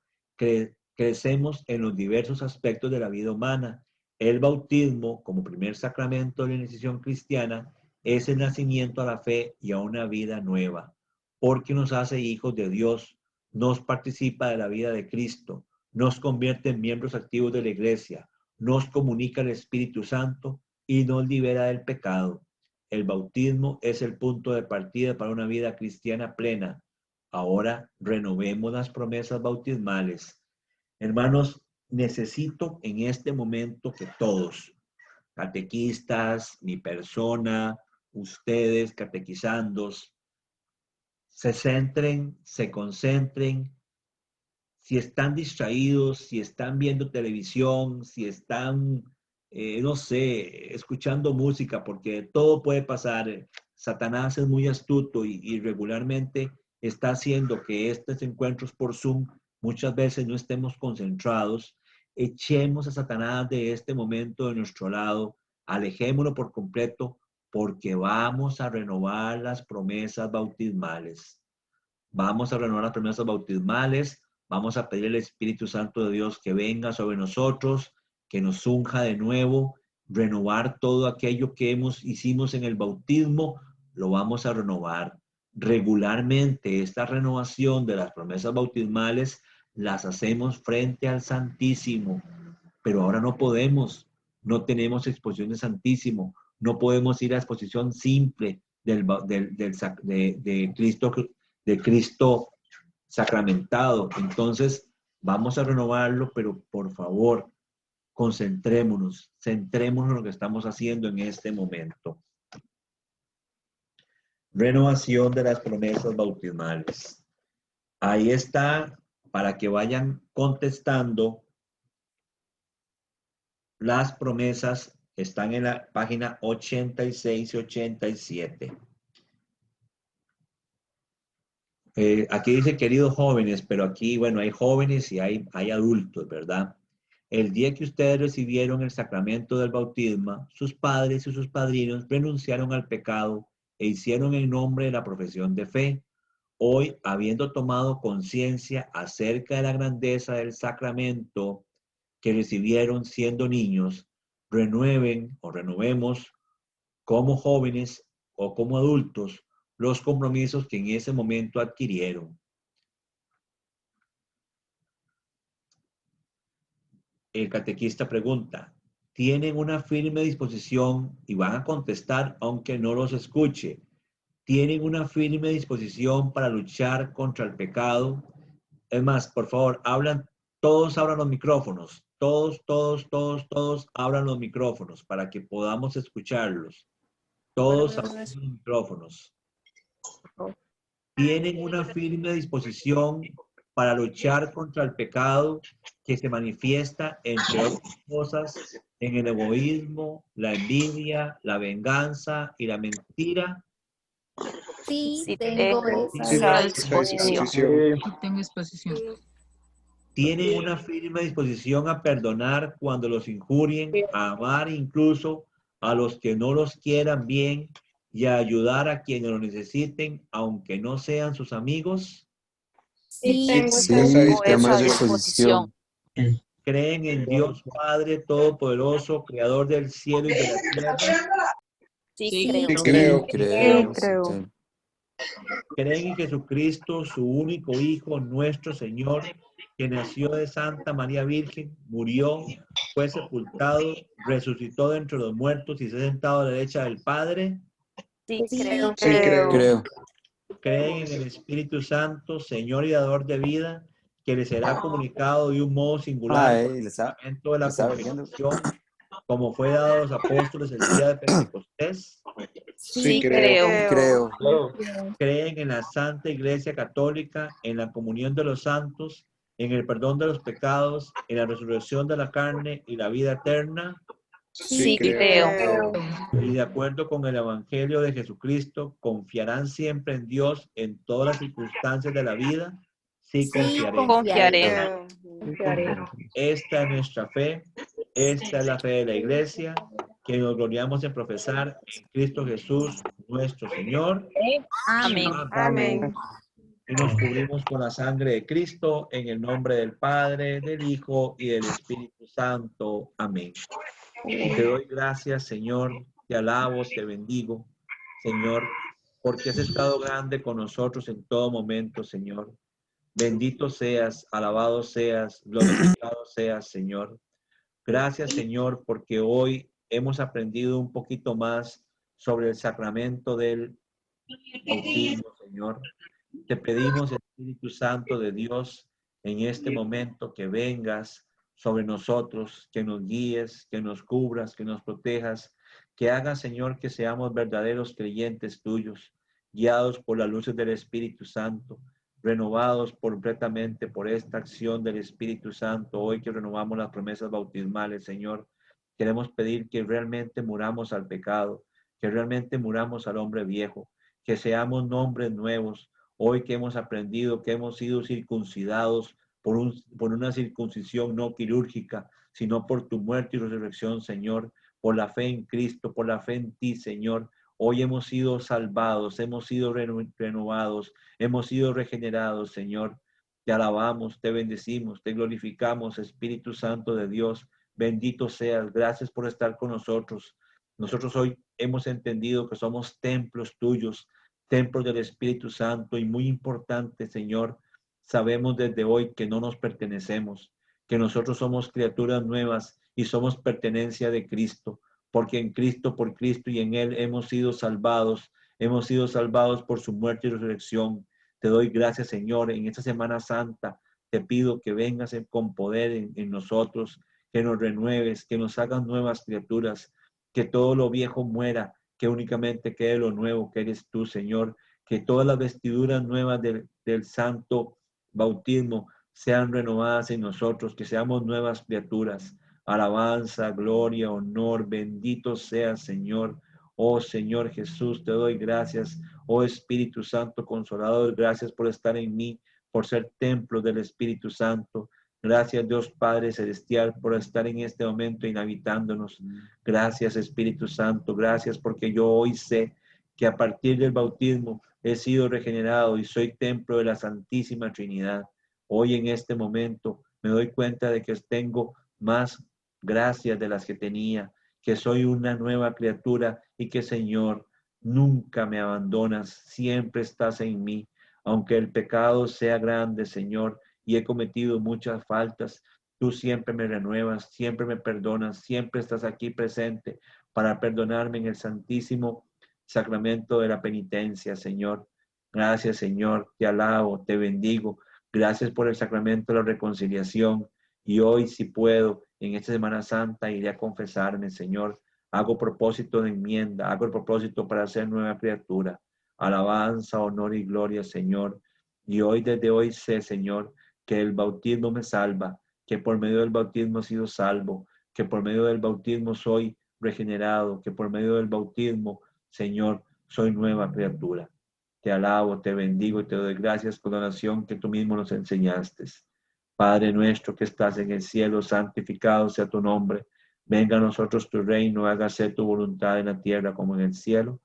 crecemos en los diversos aspectos de la vida humana. El bautismo, como primer sacramento de la iniciación cristiana, es el nacimiento a la fe y a una vida nueva, porque nos hace hijos de Dios, nos participa de la vida de Cristo, nos convierte en miembros activos de la Iglesia, nos comunica el Espíritu Santo y nos libera del pecado. El bautismo es el punto de partida para una vida cristiana plena. Ahora renovemos las promesas bautismales. Hermanos, necesito en este momento que todos, catequistas, mi persona, ustedes, catequizandos, se centren, se concentren. Si están distraídos, si están viendo televisión, si están, no sé, escuchando música, porque todo puede pasar. Satanás es muy astuto y regularmente está haciendo que estos encuentros por Zoom muchas veces no estemos concentrados. Echemos a Satanás de este momento de nuestro lado, alejémoslo por completo, porque vamos a renovar las promesas bautismales. Vamos a renovar las promesas bautismales, vamos a pedir al Espíritu Santo de Dios que venga sobre nosotros, que nos unja de nuevo, renovar todo aquello que hicimos en el bautismo, lo vamos a renovar. Regularmente esta renovación de las promesas bautismales las hacemos frente al Santísimo, pero ahora no podemos, no tenemos exposición de Santísimo, no podemos ir a exposición simple de Cristo sacramentado. Entonces, vamos a renovarlo, pero por favor, concentrémonos, centrémonos en lo que estamos haciendo en este momento. Renovación de las promesas bautismales. Ahí está, para que vayan contestando. Las promesas están en la página 86 y 87. Aquí dice queridos jóvenes, pero aquí, bueno, hay jóvenes y hay adultos, ¿verdad? El día que ustedes recibieron el sacramento del bautismo, sus padres y sus padrinos renunciaron al pecado e hicieron en nombre de la profesión de fe. Hoy, habiendo tomado conciencia acerca de la grandeza del sacramento que recibieron siendo niños, renovemos como jóvenes o como adultos los compromisos que en ese momento adquirieron. El catequista pregunta, ¿tienen una firme disposición? Y van a contestar aunque no los escuche. ¿Tienen una firme disposición para luchar contra el pecado? Es más, por favor, todos abran los micrófonos. Todos abran los micrófonos para que podamos escucharlos. Todos abran los micrófonos. Tienen una firme disposición para luchar contra el pecado que se manifiesta, entre otras cosas, en el egoísmo, la envidia, la venganza y la mentira. Sí, tengo esa disposición. Tengo disposición. Tienen una firme disposición a perdonar cuando los injurien, a amar incluso a los que no los quieran bien y a ayudar a quienes lo necesiten, aunque no sean sus amigos. Sí, Tengo esa disposición. Creen en Dios Padre Todopoderoso, Creador del cielo y de la tierra. sí, Creo. Creen en Jesucristo, su único Hijo, nuestro Señor, que nació de Santa María Virgen, murió, fue sepultado, resucitó de entre los muertos y se ha sentado a la derecha del Padre. sí, Creo. Creen en el Espíritu Santo, Señor y dador de vida, que les será comunicado de un modo singular por el sacramento de la confirmación, como fue dado a los apóstoles el día de Pentecostés. sí, Creo. Creen en la Santa Iglesia Católica, en la comunión de los santos, en el perdón de los pecados, en la resurrección de la carne y la vida eterna. sí, Y de acuerdo con el Evangelio de Jesucristo, confiarán siempre en Dios en todas las circunstancias de la vida, Sí Sí, confiaré. confiaré. Esta es nuestra fe, esta es la fe de la iglesia, que nos gloriamos en profesar en Cristo Jesús, nuestro Señor. Amén. Amén. Y nos cubrimos con la sangre de Cristo en el nombre del Padre, del Hijo y del Espíritu Santo. Amén. Y te doy gracias, Señor, te alabo, te bendigo, Señor, porque has estado grande con nosotros en todo momento, Señor. Bendito seas, alabado seas, glorificado seas, Señor. Gracias, Señor, porque hoy hemos aprendido un poquito más sobre el sacramento del bautismo, Señor. Te pedimos, Espíritu Santo de Dios, en este momento que vengas sobre nosotros, que nos guíes, que nos cubras, que nos protejas, que hagas, Señor, que seamos verdaderos creyentes tuyos, guiados por las luces del Espíritu Santo, renovados completamente por esta acción del Espíritu Santo. Hoy que renovamos las promesas bautismales, Señor, queremos pedir que realmente muramos al pecado, que realmente muramos al hombre viejo, que seamos nombres nuevos. Hoy que hemos aprendido que hemos sido circuncidados por una circuncisión no quirúrgica, sino por tu muerte y resurrección, Señor, por la fe en Cristo, por la fe en ti, Señor. Hoy hemos sido salvados, hemos sido renovados, hemos sido regenerados, Señor. Te alabamos, te bendecimos, te glorificamos, Espíritu Santo de Dios. Bendito seas, gracias por estar con nosotros. Nosotros hoy hemos entendido que somos templos tuyos, templos del Espíritu Santo, y muy importante, Señor, sabemos desde hoy que no nos pertenecemos, que nosotros somos criaturas nuevas y somos pertenencia de Cristo, porque en Cristo, por Cristo y en Él hemos sido salvados por su muerte y resurrección. Te doy gracias, Señor, en esta Semana Santa. Te pido que vengas con poder en nosotros, que nos renueves, que nos hagas nuevas criaturas, que todo lo viejo muera, que únicamente quede lo nuevo, que eres tú, Señor, que todas las vestiduras nuevas del santo bautismo sean renovadas en nosotros, que seamos nuevas criaturas. Alabanza, gloria, honor, bendito sea, Señor. Oh Señor Jesús, te doy gracias. Oh Espíritu Santo Consolador, gracias por estar en mí, por ser templo del Espíritu Santo. Gracias, Dios Padre Celestial, por estar en este momento inhabitándonos. Gracias, Espíritu Santo. Gracias porque yo hoy sé que a partir del bautismo he sido regenerado y soy templo de la Santísima Trinidad. Hoy en este momento me doy cuenta de que tengo más gracias de las que tenía, que soy una nueva criatura y que, Señor, nunca me abandonas, siempre estás en mí. Aunque el pecado sea grande, Señor, y he cometido muchas faltas, tú siempre me renuevas, siempre me perdonas, siempre estás aquí presente para perdonarme en el santísimo sacramento de la penitencia, Señor. Gracias, Señor, te alabo, te bendigo. Gracias por el sacramento de la reconciliación. Y hoy, si puedo, en esta Semana Santa, iré a confesarme, Señor. Hago propósito de enmienda, hago el propósito para ser nueva criatura. Alabanza, honor y gloria, Señor. Y hoy, desde hoy sé, Señor, que el bautismo me salva, que por medio del bautismo he sido salvo, que por medio del bautismo soy regenerado, que por medio del bautismo, Señor, soy nueva criatura. Te alabo, te bendigo y te doy gracias por la oración que tú mismo nos enseñaste. Padre nuestro que estás en el cielo, santificado sea tu nombre. Venga a nosotros tu reino, hágase tu voluntad en la tierra como en el cielo.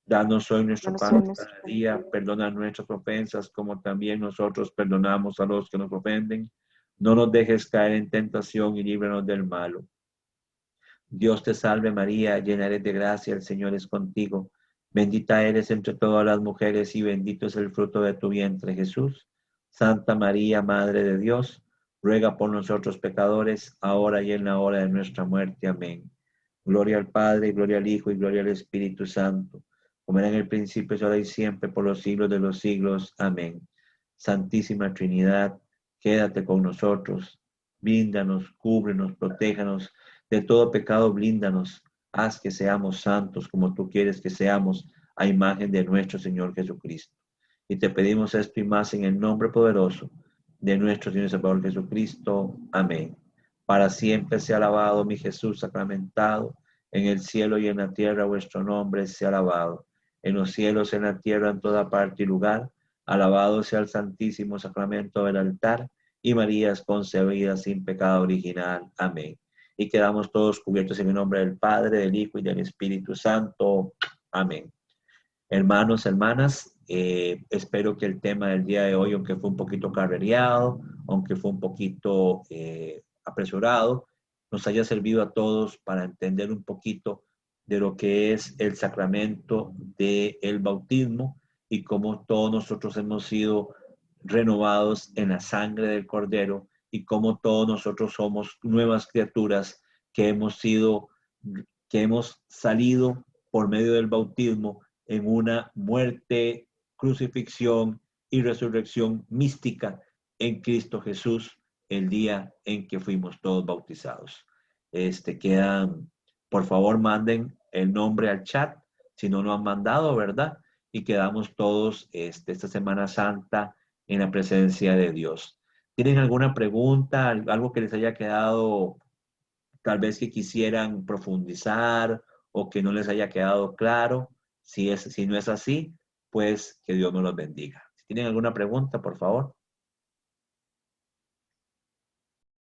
Danos hoy nuestro pan cada día, perdona nuestras ofensas como también nosotros perdonamos a los que nos ofenden. No nos dejes caer en tentación y líbranos del malo. Dios te salve María, llena eres de gracia, el Señor es contigo. Bendita eres entre todas las mujeres y bendito es el fruto de tu vientre, Jesús. Santa María, Madre de Dios, ruega por nosotros pecadores, ahora y en la hora de nuestra muerte. Amén. Gloria al Padre, gloria al Hijo y gloria al Espíritu Santo, como era en el principio, ahora y siempre, por los siglos de los siglos. Amén. Santísima Trinidad, quédate con nosotros, bríndanos, cúbrenos, protéjanos de todo pecado, blíndanos, haz que seamos santos como tú quieres que seamos, a imagen de nuestro Señor Jesucristo. Y te pedimos esto y más en el nombre poderoso de nuestro Señor y Salvador Jesucristo. Amén. Para siempre sea alabado mi Jesús sacramentado, en el cielo y en la tierra vuestro nombre sea alabado, en los cielos, en la tierra, en toda parte y lugar, Alabado sea el Santísimo Sacramento del altar, y María es concebida sin pecado original. Amén. Y quedamos todos cubiertos en el nombre del Padre, del Hijo y del Espíritu Santo. Amén. Hermanos, hermanas, espero que el tema del día de hoy, aunque fue un poquito carrereado, aunque fue un poquito apresurado, nos haya servido a todos para entender un poquito de lo que es el sacramento del bautismo y cómo todos nosotros hemos sido renovados en la sangre del Cordero y cómo todos nosotros somos nuevas criaturas que hemos salido por medio del bautismo en una muerte, crucifixión y resurrección mística en Cristo Jesús el día en que fuimos todos bautizados. Por favor, manden el nombre al chat, si no lo han mandado, ¿verdad? Y quedamos todos esta Semana Santa en la presencia de Dios. ¿Tienen alguna pregunta, algo que les haya quedado, tal vez que quisieran profundizar o que no les haya quedado claro? Si no es así, pues que Dios nos los bendiga. Si tienen alguna pregunta, por favor.